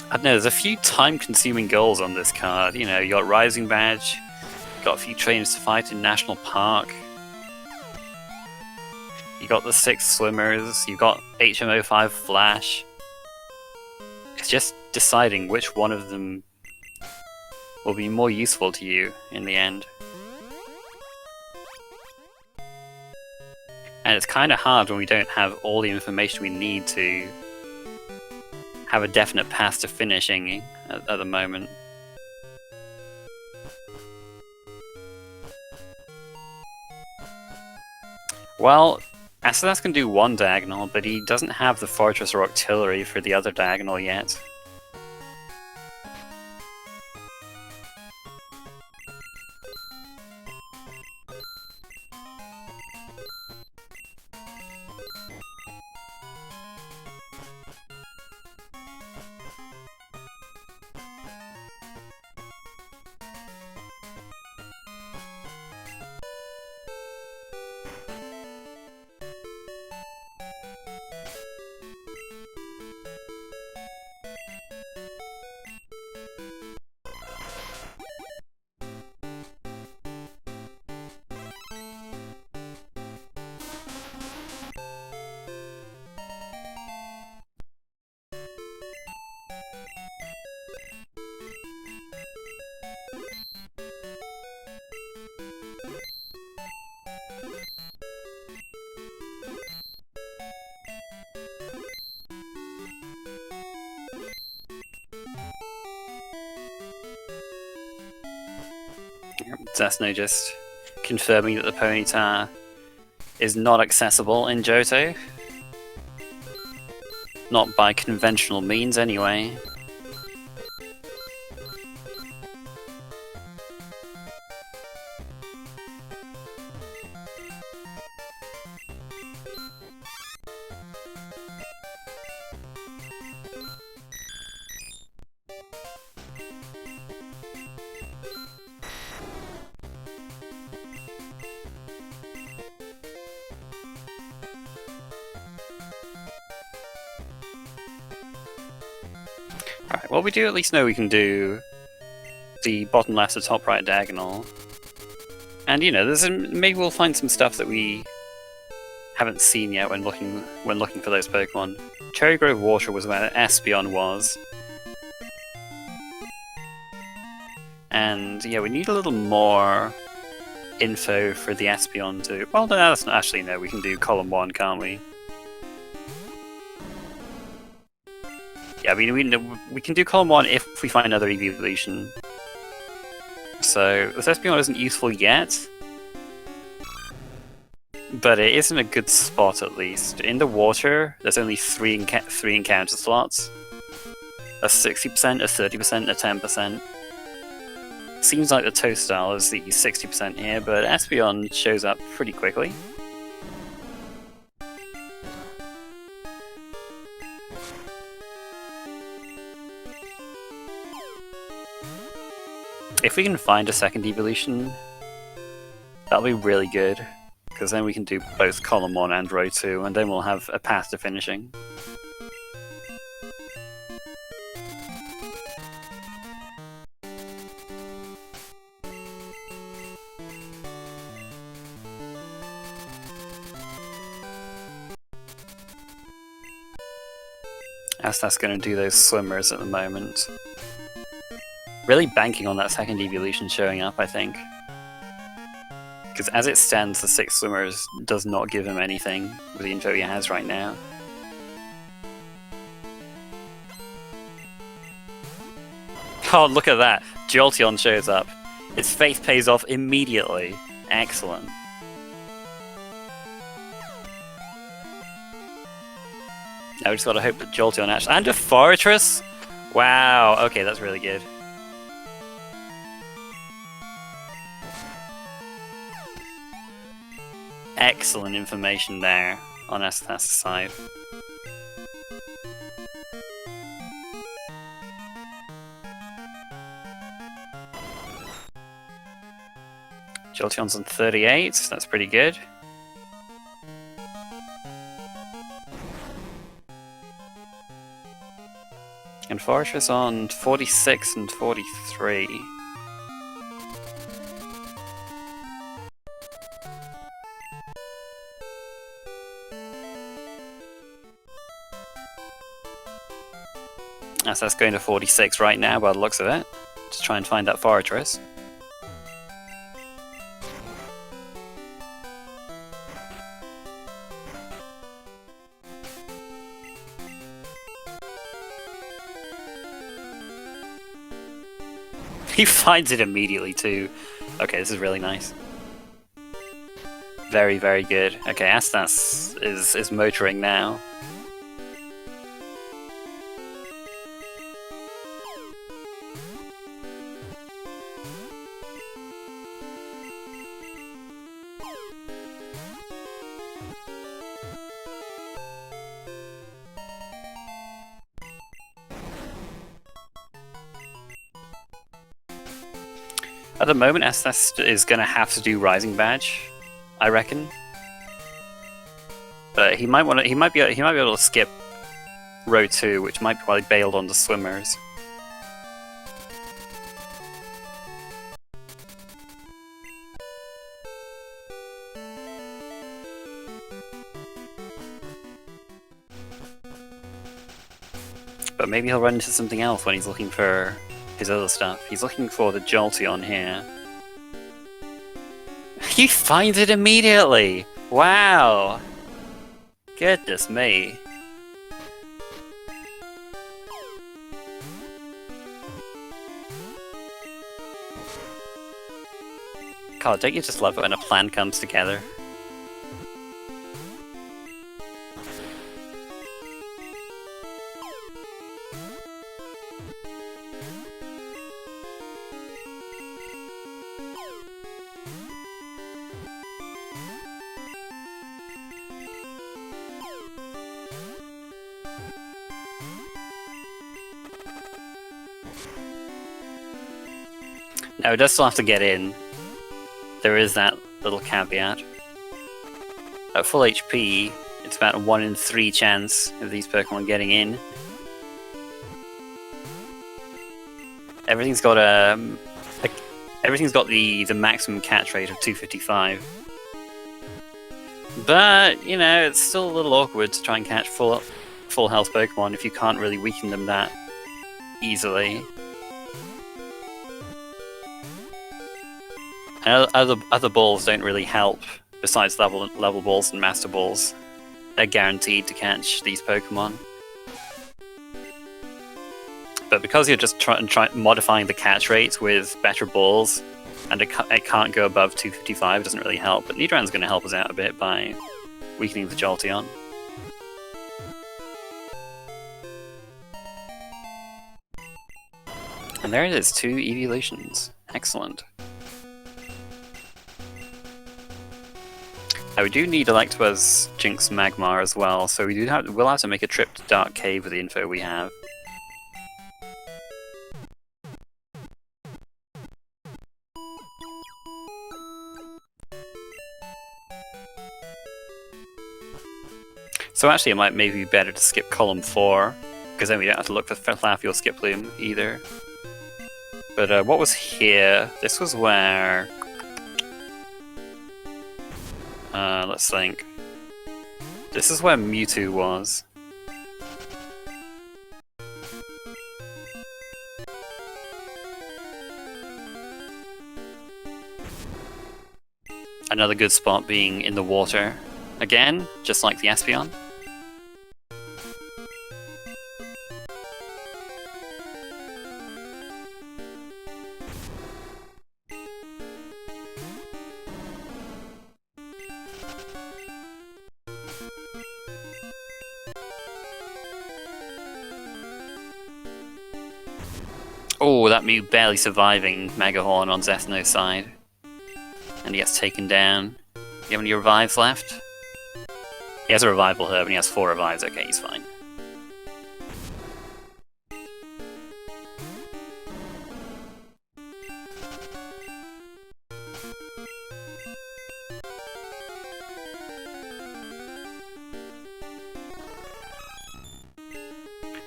I don't know, there's a few time-consuming goals on this card. You know, you got Rising Badge, you got a few trainers to fight in National Park, you got the 6 swimmers, you got HM05 Flash. It's just deciding which one of them will be more useful to you in the end. And it's kind of hard when we don't have all the information we need to have a definite path to finishing at the moment. Well, Asazas can do one diagonal, but he doesn't have the Fortress or Artillery for the other diagonal yet. Zethno just confirming that the Ponyta is not accessible in Johto. Not by conventional means, anyway. Alright, well we do at least know we can do the bottom left to top right diagonal. And you know, maybe we'll find some stuff that we haven't seen yet when looking for those Pokemon. Cherry Grove Water was where Espeon was. And yeah, we need a little more info for the Espeon to... Well, no, that's not actually, no, we can do column 1, can't we? Yeah, I mean, we can do column 1 if we find another evolution. So, this Espeon isn't useful yet, but it is in a good spot at least. In the water, there's only three encounter slots. A 60%, a 30%, a 10%. Seems like the Toadstool is the 60% here, but Espeon shows up pretty quickly. If we can find a second evolution, that'll be really good, because then we can do both column 1 and row 2, and then we'll have a path to finishing. As that's going to do those swimmers at the moment. Really banking on that second evolution showing up, I think. Because as it stands, the 6 swimmers does not give him anything with the info he has right now. Oh, look at that. Jolteon shows up. Its faith pays off immediately. Excellent. Now we just gotta hope that Jolteon actually... And a Fortress? Wow, okay, that's really good. Excellent information there on Asazas' side. Jolteon's on 38, that's pretty good. And Fortress on 46 and 43. That's going to 46 right now by the looks of it. Just try and find that Fortress. He finds it immediately too. Okay, this is really nice. Very, very good. Okay, Astas is motoring now. At the moment, Astas is going to have to do Rising Badge, I reckon. But he might want to. He might be able to skip row 2, which might be why he bailed on the swimmers. But maybe he'll run into something else when he's looking for his other stuff. He's looking for the Jolteon here. He finds it immediately! Wow! Goodness me. God, don't you just love it when a plan comes together? Now, it does still have to get in. There is that little caveat. At full HP, it's about a 1 in 3 chance of these Pokemon getting in. Everything's got the maximum catch rate of 255. But, you know, it's still a little awkward to try and catch full health Pokemon if you can't really weaken them that easily. And other balls don't really help, besides level balls and master balls. They're guaranteed to catch these Pokemon. But because you're just modifying the catch rate with better balls, and it can't go above 255, it doesn't really help. But Nidran's going to help us out a bit by weakening the Jolteon. And there it is, 2 evolutions. Excellent. Now we do need Electabuzz, Jinx, Magmar as well, so we'll have to make a trip to Dark Cave with the info we have. So actually it might maybe be better to skip column 4, because then we don't have to look for Flaaffy or Skiploom either. But what was here? This was where... let's think. This is where Mewtwo was. Another good spot being in the water. Again, just like the Espeon. Oh, that Mew barely surviving Mega Horn on Zethno's side. And he gets taken down. Do you have any revives left? He has a revival herb and he has 4 revives. Okay, he's fine.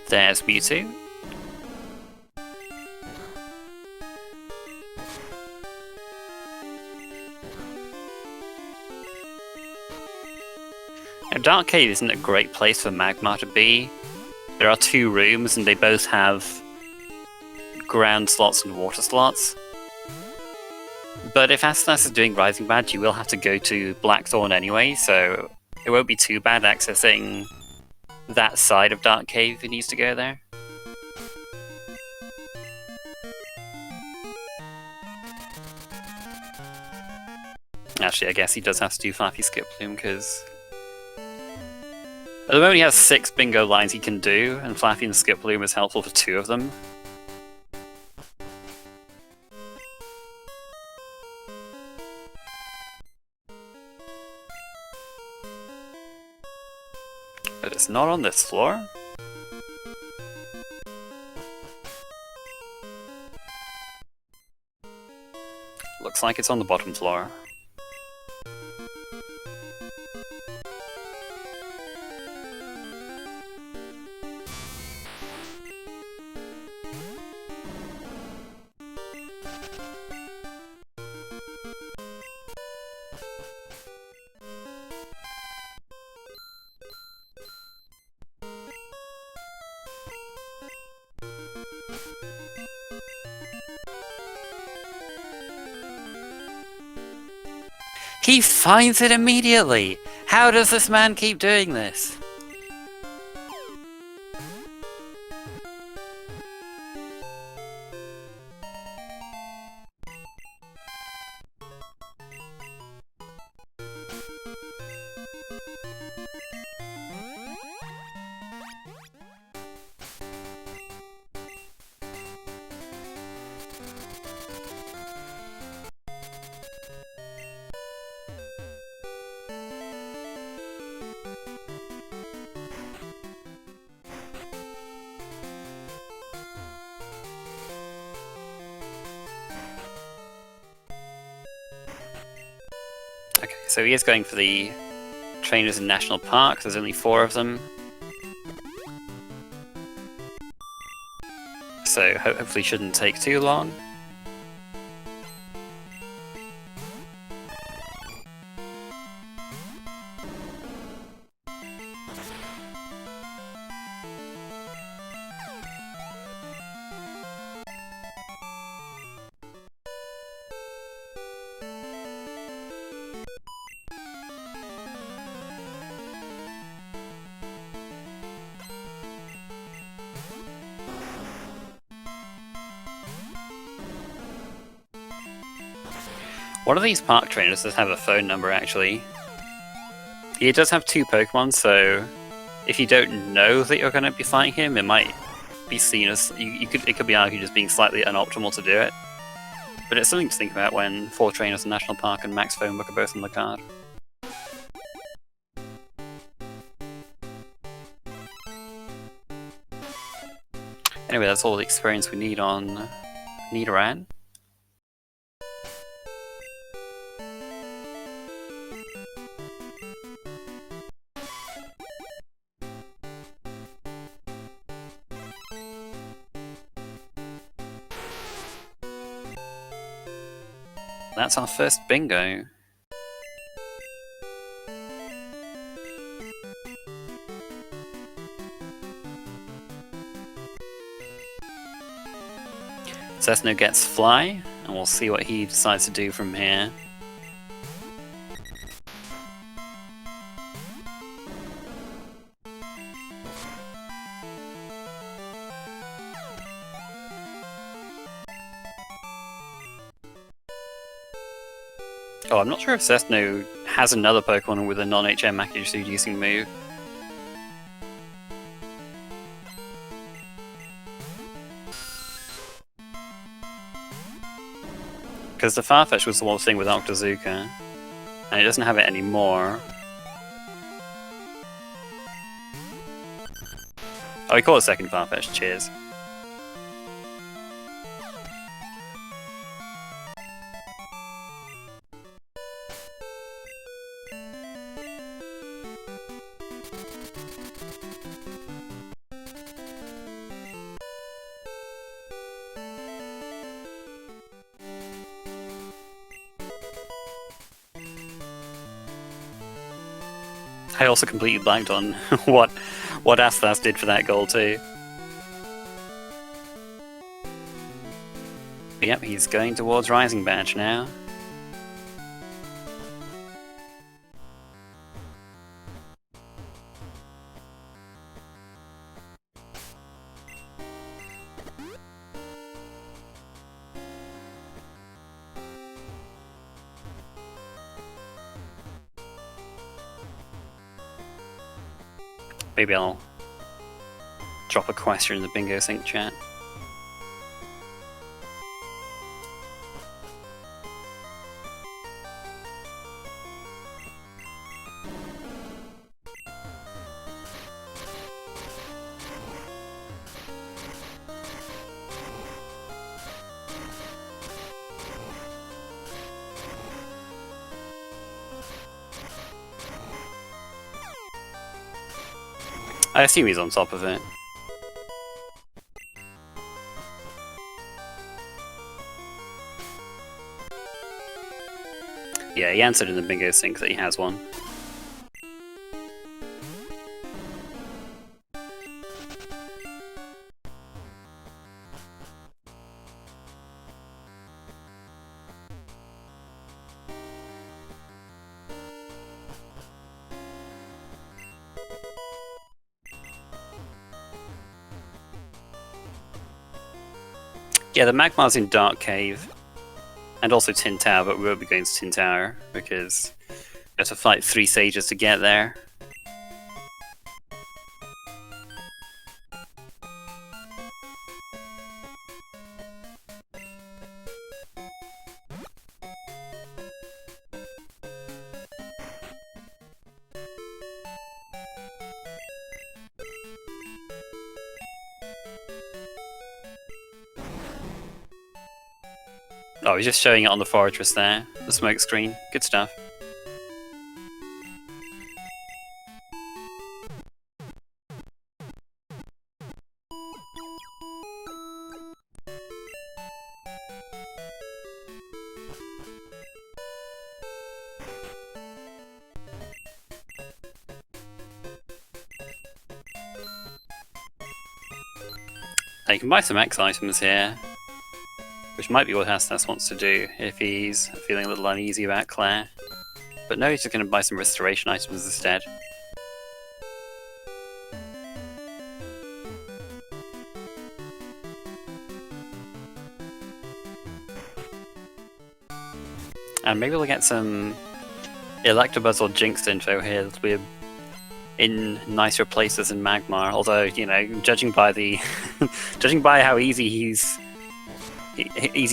There's Mewtwo. Now, Dark Cave isn't a great place for Magmar to be. There are 2 rooms and they both have ground slots and water slots. But if Astas is doing Rising Badge, you will have to go to Blackthorn anyway, so it won't be too bad accessing that side of Dark Cave if he needs to go there. Actually, I guess he does have to do Flappy Skip Plume, because at the moment he has 6 bingo lines he can do, and Flappy and Skip Plume is helpful for 2 of them. But it's not on this floor. Looks like it's on the bottom floor. He finds it immediately! How does this man keep doing this? Okay, so he is going for the trainers in National Park. There's only 4 of them. So hopefully shouldn't take too long. One of these park trainers does have a phone number, actually. He does have 2 Pokemon, so if you don't know that you're going to be fighting him, it might be seen as... it could be argued as being slightly unoptimal to do it. But it's something to think about when 4 trainers in National Park and Max Phone Book are both on the card. Anyway, that's all the experience we need on Nidoran. That's our first bingo. Zethno gets Fly, and we'll see what he decides to do from here. Oh, I'm not sure if Zethno has another Pokemon with a non-HM accuracy reducing move. Because the Farfetch was the one thing with Octazooka, and it doesn't have it anymore. Oh, we call it second Farfetch, cheers. I also completely blanked on what asazas did for that goal too. But yep, he's going towards Rising Badge now. Maybe I'll drop a question in the Bingo Sync chat. I assume he's on top of it. Yeah, he answered in the Bingo Sync that he has one. Yeah, the Magmar's in Dark Cave, and also Tin Tower, but we won't be going to Tin Tower because we have to fight 3 sages to get there. Oh, he's just showing it on the fortress there, the smoke screen. Good stuff. Now you can buy some X items here, which might be what asazas wants to do if he's feeling a little uneasy about Claire. But no, he's just going to buy some restoration items instead. And maybe we'll get some Electabuzz or Jinx info here that'll be in nicer places in Magmar. Although, you know, judging by the judging by how easy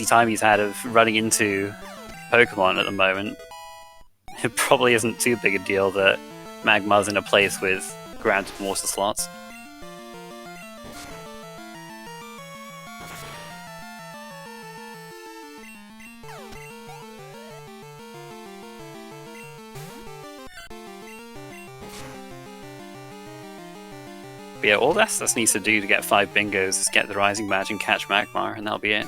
time he's had of running into Pokemon at the moment, it probably isn't too big a deal that Magmar's in a place with ground and water slots. But yeah, all asazas needs to do to get 5 bingos is get the Rising Badge and catch Magmar, and that'll be it.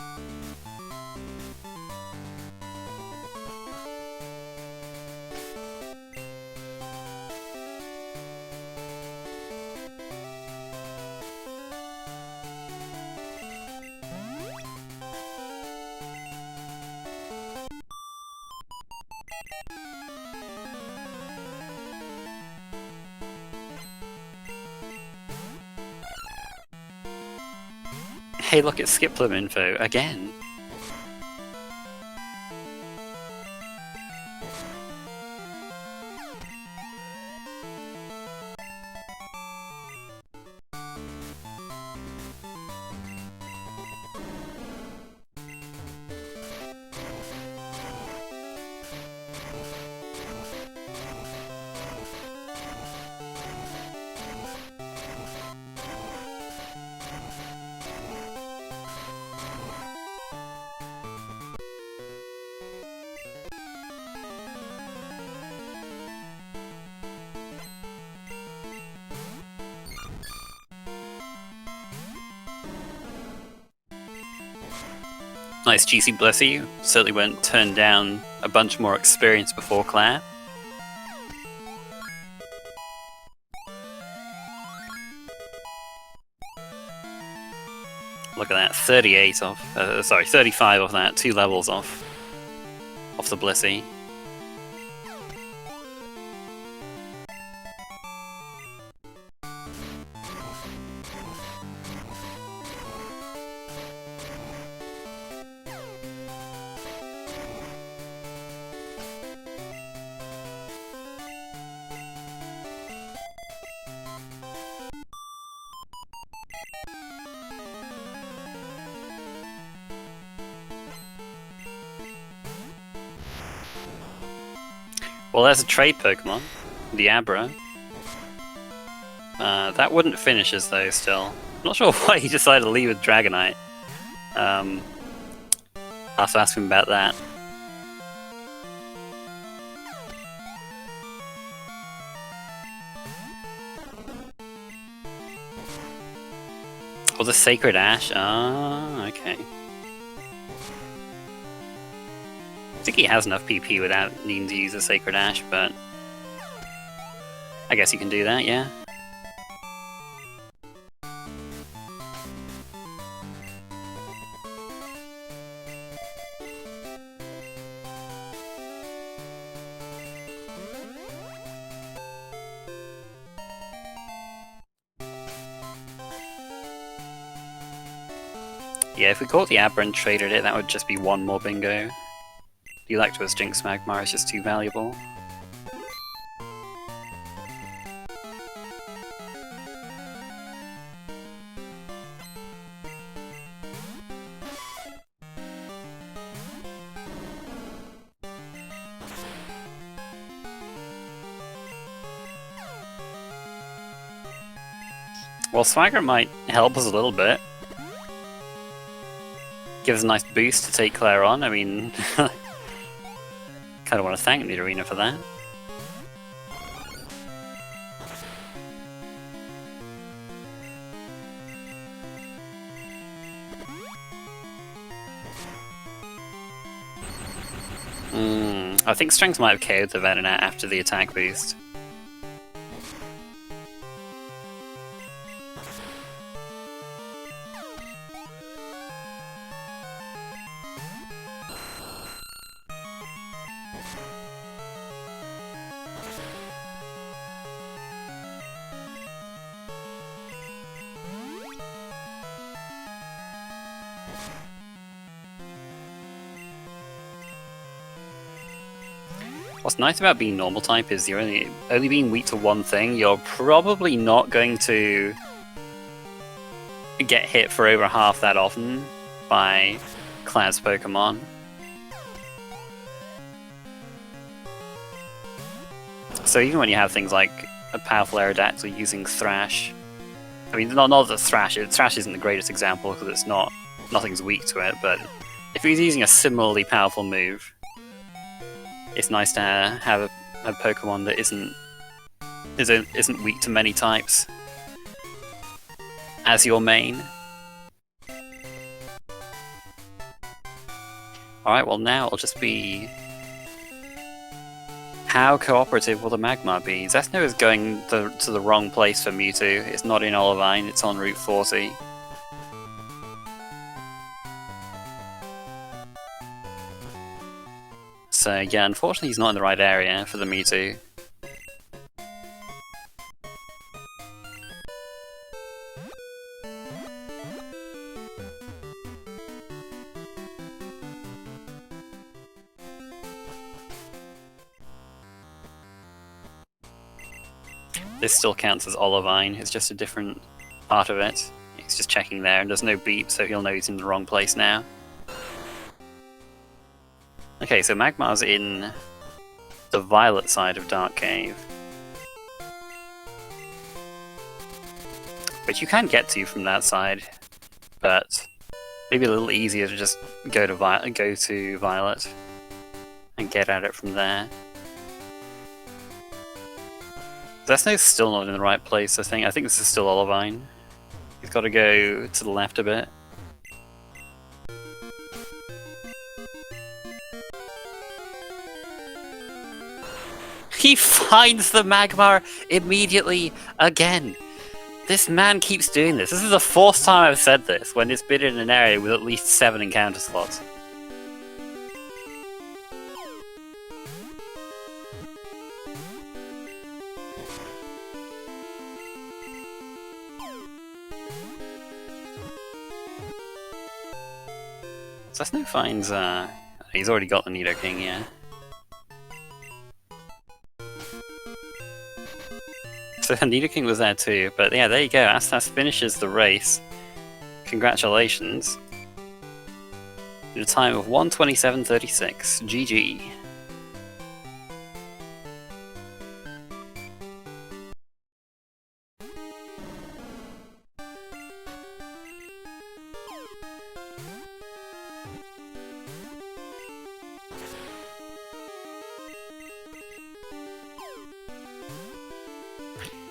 Hey, look, it's Skiploom info again. Nice juicy Blissey. Certainly won't turn down a bunch more experience before Claire. Look at that, 38 off, sorry, 35 off that, 2 levels off the Blissey. Well, there's a trade Pokemon, the Abra. That wouldn't finish us though, still. I'm not sure why he decided to leave with Dragonite. I'll have to ask him about that. Oh, the Sacred Ash? Ah, okay. I think he has enough PP without needing to use a Sacred Ash, but I guess you can do that, yeah. Yeah, if we caught the Abra and traded it, that would just be one more bingo. The Electros Jinx Magmar is just too valuable. Well, Swagger might help us a little bit. Give us a nice boost to take Claire on. I mean, kind of want to thank the arena for that. I think Strength might have KO'd the Venonat after the attack boost. What's nice about being normal type is you're only being weak to one thing. You're probably not going to get hit for over half that often by Claire's Pokemon. So even when you have things like a powerful Aerodactyl using Thrash, I mean, not that Thrash isn't the greatest example because it's nothing's weak to it, but if he's using a similarly powerful move, it's nice to have a Pokemon that isn't weak to many types as your main. Alright, well now it'll just be how cooperative will the Magmar be? Zethno is going to the wrong place for Mewtwo. It's not in Olivine, it's on Route 40. So yeah, unfortunately he's not in the right area for the Mewtwo. This still counts as Olivine, it's just a different part of it. He's just checking there and there's no beep, so he'll know he's in the wrong place now. Okay, so Magmar's in the violet side of Dark Cave, which you can get to from that side, but maybe a little easier to just go to Violet and get at it from there. Zethno's still not in the right place, I think. I think this is still Olivine. He's got to go to the left a bit. He finds the Magmar immediately again. This man keeps doing this. This is the fourth time I've said this when it's been in an area with at least 7 encounter slots. Zethno finds, he's already got the Nidoking, yeah. So Nidoking was there too, but yeah, there you go. Astas finishes the race. Congratulations. In a time of 1:27.36. GG.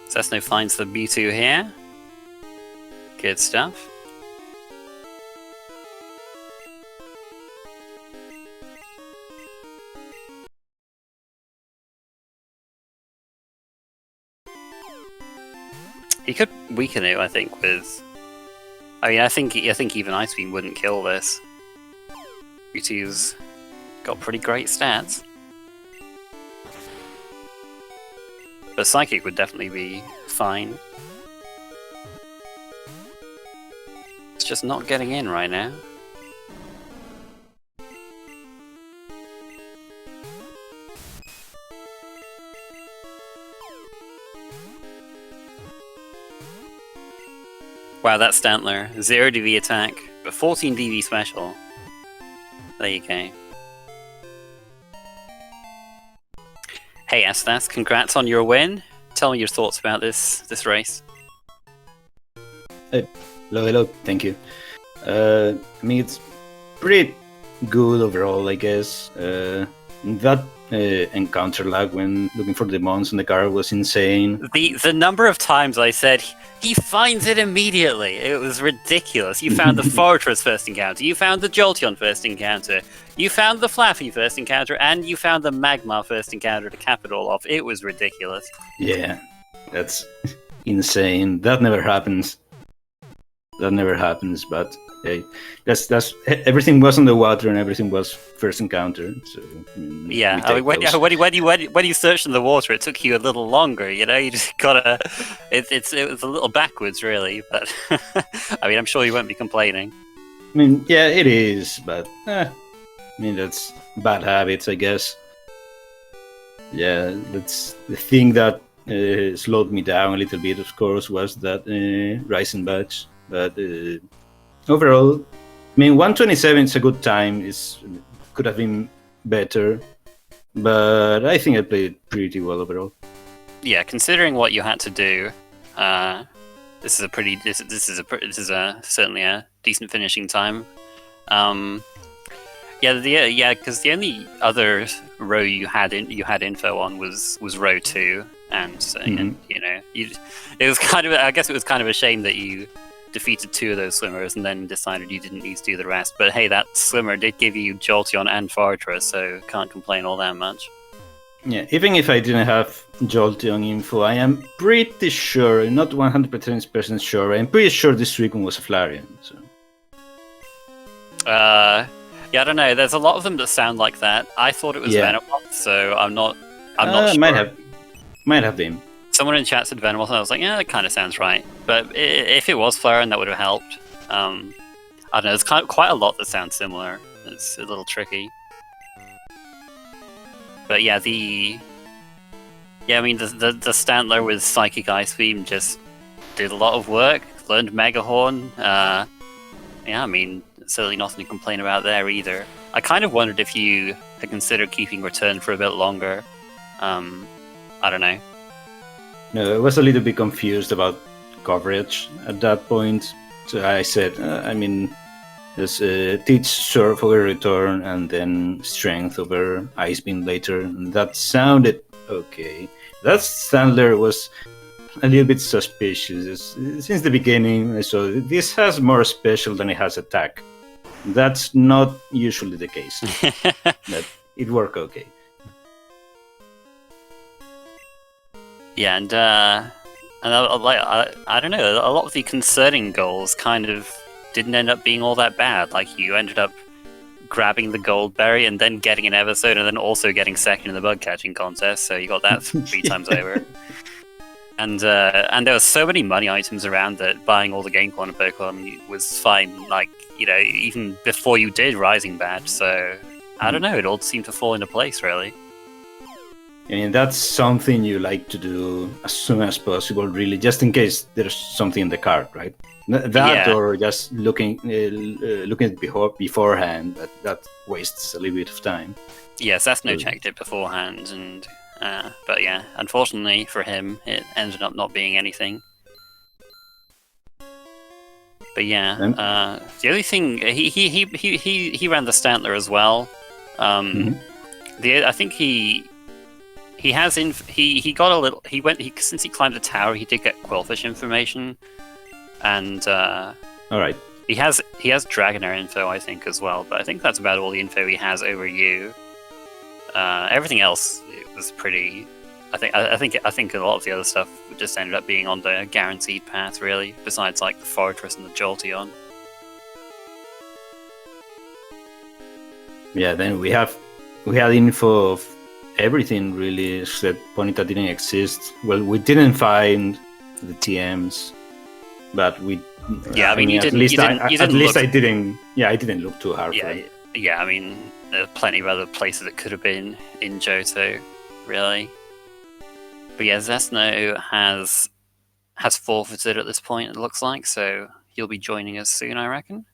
Zethno finds the Mewtwo here. Good stuff. He could weaken it, I think, with... I mean, I think even Ice Beam wouldn't kill this. Mewtwo's got pretty great stats. But Psychic would definitely be fine. It's just not getting in right now. Wow, that Stantler. 0 DV attack, but 14 DV special. There you go. Hey Astas, congrats on your win. Tell me your thoughts about this race. Hey, hello, thank you. I mean, it's pretty good overall, I guess. That encounter lag when looking for the mons on the car was insane. The number of times I said, he finds it immediately, it was ridiculous. You found the Fortress first encounter, you found the Jolteon first encounter, you found the Flaffy first encounter, and you found the Magmar first encounter to cap it all off. It was ridiculous. Yeah, that's insane. That never happens. That never happens, but hey, that's everything was on the water and everything was first encounter. So yeah, I mean, when you searched in the water, it took you a little longer. You know, you just gotta. It was a little backwards, really. But I mean, I'm sure you won't be complaining. I mean, yeah, it is, but I mean, that's bad habits, I guess. Yeah, that's the thing that slowed me down a little bit. Of course, was that Rising Badge. But overall, I mean, 127 is a good time. Could have been better, but I think I played pretty well overall. Yeah, considering what you had to do, this is certainly a decent finishing time. Because the only other row you had info on was row 2, and you know, it was kind of, I guess it was kind of a shame that you defeated 2 of those swimmers and then decided you didn't need to do the rest. But hey, that swimmer did give you Jolteon and Fortress, so can't complain all that much. Yeah, even if I didn't have Jolteon info, I am pretty sure, not 100% sure, I'm pretty sure this Suicune was a Flareon. So. Yeah, I don't know. There's a lot of them that sound like that. I thought it was Venomoth, so I'm not sure. Might have been. Someone in chat said Venomoth, and I was like, yeah, that kind of sounds right. But if it was Flareon, that would have helped. I don't know, there's quite a lot that sounds similar. It's a little tricky. But yeah, I mean, the Stantler with Psychic Ice Beam just did a lot of work, learned Mega Horn. Yeah, I mean, certainly nothing to complain about there either. I kind of wondered if you had considered keeping Return for a bit longer. I don't know. No, I was a little bit confused about coverage at that point. So I said, I mean, there's Teach Surf over Return and then Strength over Ice Beam later. And that sounded okay. That Stantler was a little bit suspicious. Since the beginning, I saw this has more special than it has attack. That's not usually the case. But it worked okay. Yeah, and I don't know, a lot of the concerning goals kind of didn't end up being all that bad. Like, you ended up grabbing the gold berry and then getting an episode and then also getting second in the bug catching contest, so you got that 3 times over. And there were so many money items around that buying all the game corner Pokemon was fine, like, you know, even before you did Rising Badge, so I don't know, it all seemed to fall into place, really. I mean, that's something you like to do as soon as possible, really, just in case there's something in the card, right? That Yeah. or just looking at beforehand, that wastes a little bit of time. Yeah, Zethno checked it beforehand, and but yeah, unfortunately for him, it ended up not being anything. But yeah, the only thing he ran the Stantler as well. I think he got a little. Since he climbed the tower, he did get Quillfish information, and all right. He has Dragonair info, I think, as well. But I think that's about all the info he has over you. Everything else was pretty. I think a lot of the other stuff just ended up being on the guaranteed path, really. Besides, like, the Fortress and the Jolteon. Yeah, then we had info of everything, really, except Ponyta didn't exist. Well, we didn't find the TMs, but we. Yeah, I mean, I didn't. Yeah, I didn't look too hard. Yeah, yeah. I mean, there are plenty of other places it could have been in Johto, really. But yeah, Zethno has forfeited at this point, it looks like, so he'll be joining us soon, I reckon.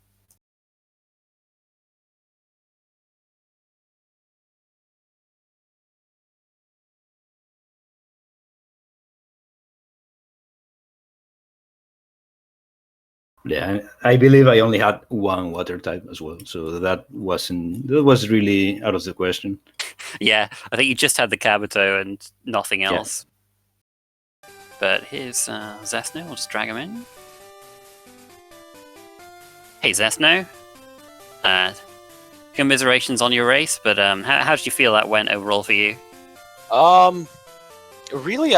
Yeah, I believe I only had one water type as well, so that was really out of the question. Yeah, I think you just had the Kabuto and nothing else. Yeah. But here's Zethno. We'll just drag him in. Hey, Zethno. Commiserations on your race, but how did you feel that went overall for you? Really,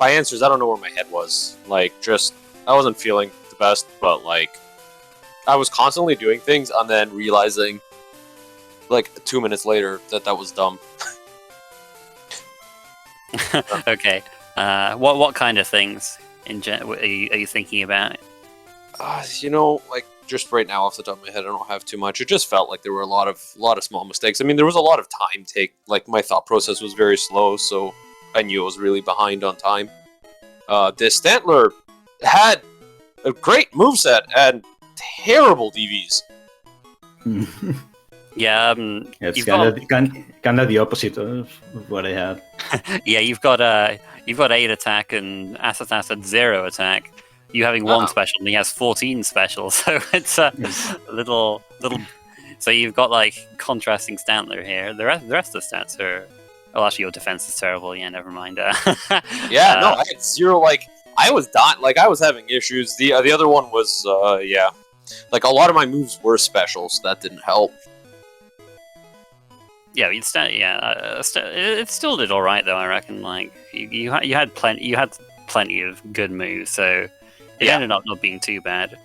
my answers, I don't know where my head was. Like, just, I wasn't feeling the best, but, like, I was constantly doing things and then realizing, like, 2 minutes later that was dumb. Okay. What kind of things are you thinking about? You know, like, just right now off the top of my head, I don't have too much. It just felt like there were a lot of small mistakes. I mean, there was a lot of time take. Like, my thought process was very slow, so I knew I was really behind on time. This Stantler had a great moveset and terrible DVs. Yeah, it's kind of the opposite of what I had. Yeah, you've got 8 attack and Asazas had 0 attack. You having 1 special and he has 14 special, so it's a little. So you've got, like, contrasting Stantler here. The rest of the stats are. Oh, actually, your defense is terrible. Yeah, never mind. Yeah, no, I had 0. Like, I was I was having issues. The other one was yeah, like, a lot of my moves were special, so that didn't help. Yeah, it still did all right though. I reckon. Like, you had plenty of good moves, so it ended up not being too bad.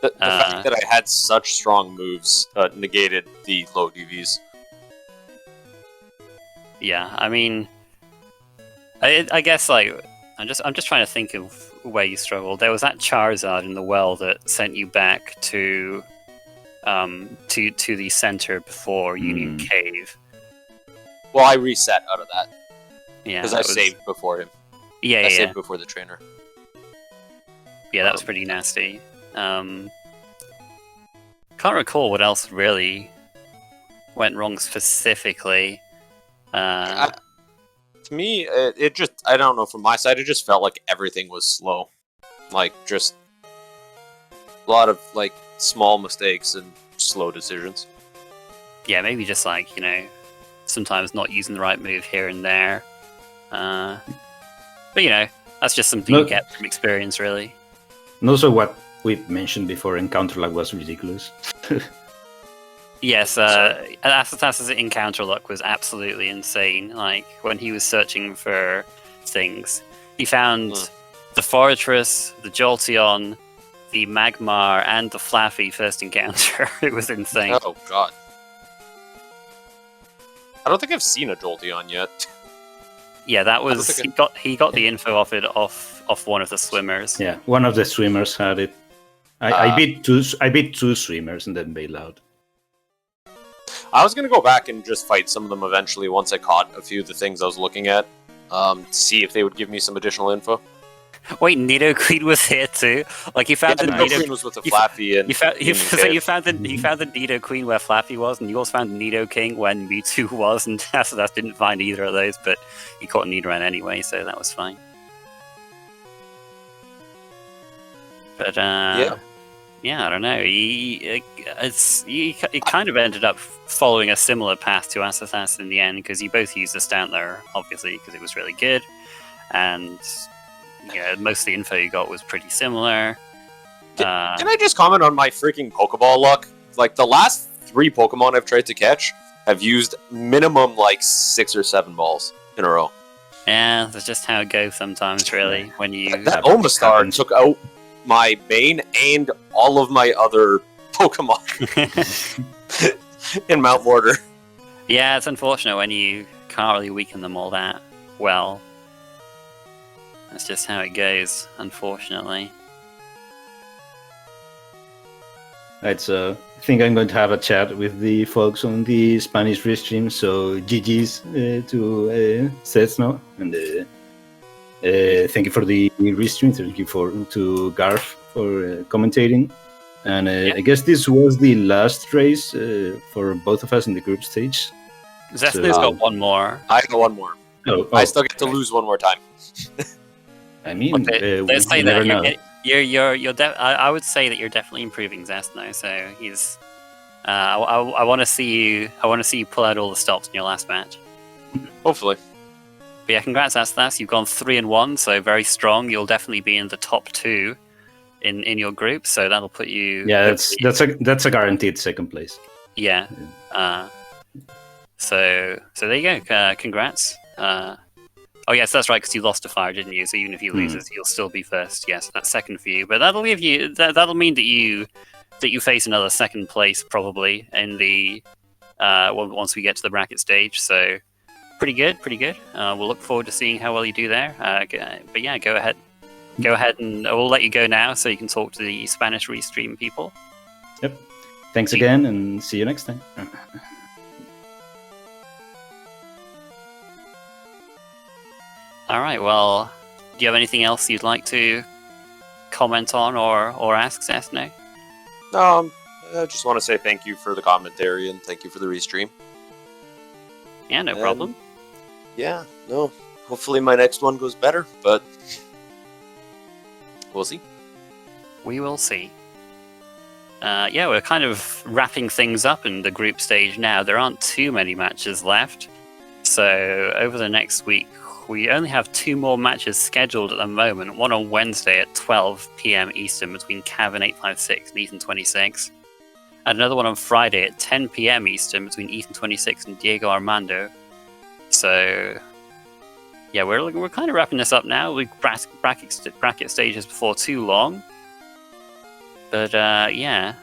The fact that I had such strong moves negated the low DVs. Yeah, I mean, I guess, like, I'm just trying to think of where you struggled. There was that Charizard in the well that sent you back to the center before Union Cave. Well, I reset out of that. Yeah, because I saved before him. Yeah, I saved before the trainer. Yeah, that was pretty nasty. Can't recall what else really went wrong specifically. To me, it just, I don't know, from my side, it just felt like everything was slow. Like, just a lot of, like, small mistakes and slow decisions. Yeah, maybe just, like, you know, sometimes not using the right move here and there. But, you know, that's just something you get from experience, really. And also what we mentioned before, encounter luck was ridiculous. Yes, Asatas's encounter luck was absolutely insane. Like, when he was searching for things. He found the Fortress, the Jolteon, the Magmar, and the Flaffy first encounter. It was insane. Oh god. I don't think I've seen a Jolteon yet. Yeah, that was he got the info off one of the swimmers. Yeah, one of the swimmers had it. I beat two swimmers and then bailed out. I was gonna go back and just fight some of them eventually once I caught a few of the things I was looking at. See if they would give me some additional info. Wait, Nidoqueen was here too. Like you found the Nidoqueen was with the Flaffy and you found the Nidoqueen where Flaffy was, and you also found Nidoking when Mewtwo was, and Asazas didn't find either of those, but he caught Nidoran anyway, so that was fine. But yeah, I don't know. He kind of ended up following a similar path to Asazas in the end because you both used the Stantler, obviously, because it was really good, and. Yeah, most of the info you got was pretty similar. Can I just comment on my freaking Pokeball luck? Like, the last 3 Pokemon I've tried to catch have used minimum, like, 6 or 7 balls in a row. Yeah, that's just how it goes sometimes, really. When you that Omastar took out my main and all of my other Pokemon in Mount Mortar. Yeah, it's unfortunate when you can't really weaken them all that well. That's just how it goes, unfortunately. Right, so I think I'm going to have a chat with the folks on the Spanish restream, so GG's to zethno, and thank you for the restream, thank you to Garf for commentating, and I guess this was the last race for both of us in the group stage. Zethno's got one more. I got one more. I still get to lose one more time. I mean, let's say that I would say that you're definitely improving Zethno. So he's. I want to see you. I want to see you pull out all the stops in your last match. Hopefully. But yeah, congrats, Asazas. You've gone 3-1, so very strong. You'll definitely be in the top 2 in your group. So that'll put you. Yeah, that's a guaranteed second place. Yeah. So there you go. Congrats. Oh yes, that's right. Because you lost to Fire, didn't you? So even if he loses, you'll still be first. Yes, that's second for you. But that'll give you. That'll mean that you face another second place probably in the once we get to the bracket stage. So pretty good. We'll look forward to seeing how well you do there. But yeah, go ahead, and we'll let you go now so you can talk to the Spanish restream people. Yep. Thanks again, and see you next time. All right. Well, do you have anything else you'd like to comment on or ask, Zethno? I just want to say thank you for the commentary and thank you for the restream. Yeah, no problem. Yeah, no. Hopefully my next one goes better, but we'll see. We will see. Yeah, we're kind of wrapping things up in the group stage now. There aren't too many matches left. So over the next week, we only have 2 more matches scheduled at the moment. One on Wednesday at 12 PM Eastern between Cavan 856 and Ethan 26. And another one on Friday at 10 PM Eastern between Ethan 26 and Diego Armando. So, yeah, we're kind of wrapping this up now. We bracket stages before too long. But yeah,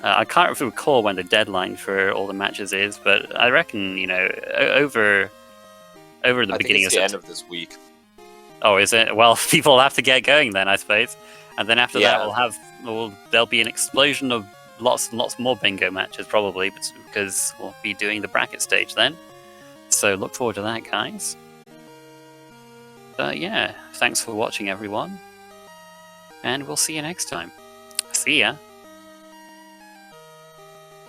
I can't recall when the deadline for all the matches is, but I reckon, over the beginning of the end of this week. Oh, is it? Well, people will have to get going then, I suppose. And then after that, there'll be an explosion of lots and lots more bingo matches probably, because we'll be doing the bracket stage then. So look forward to that, guys. But yeah, thanks for watching, everyone. And we'll see you next time. See ya.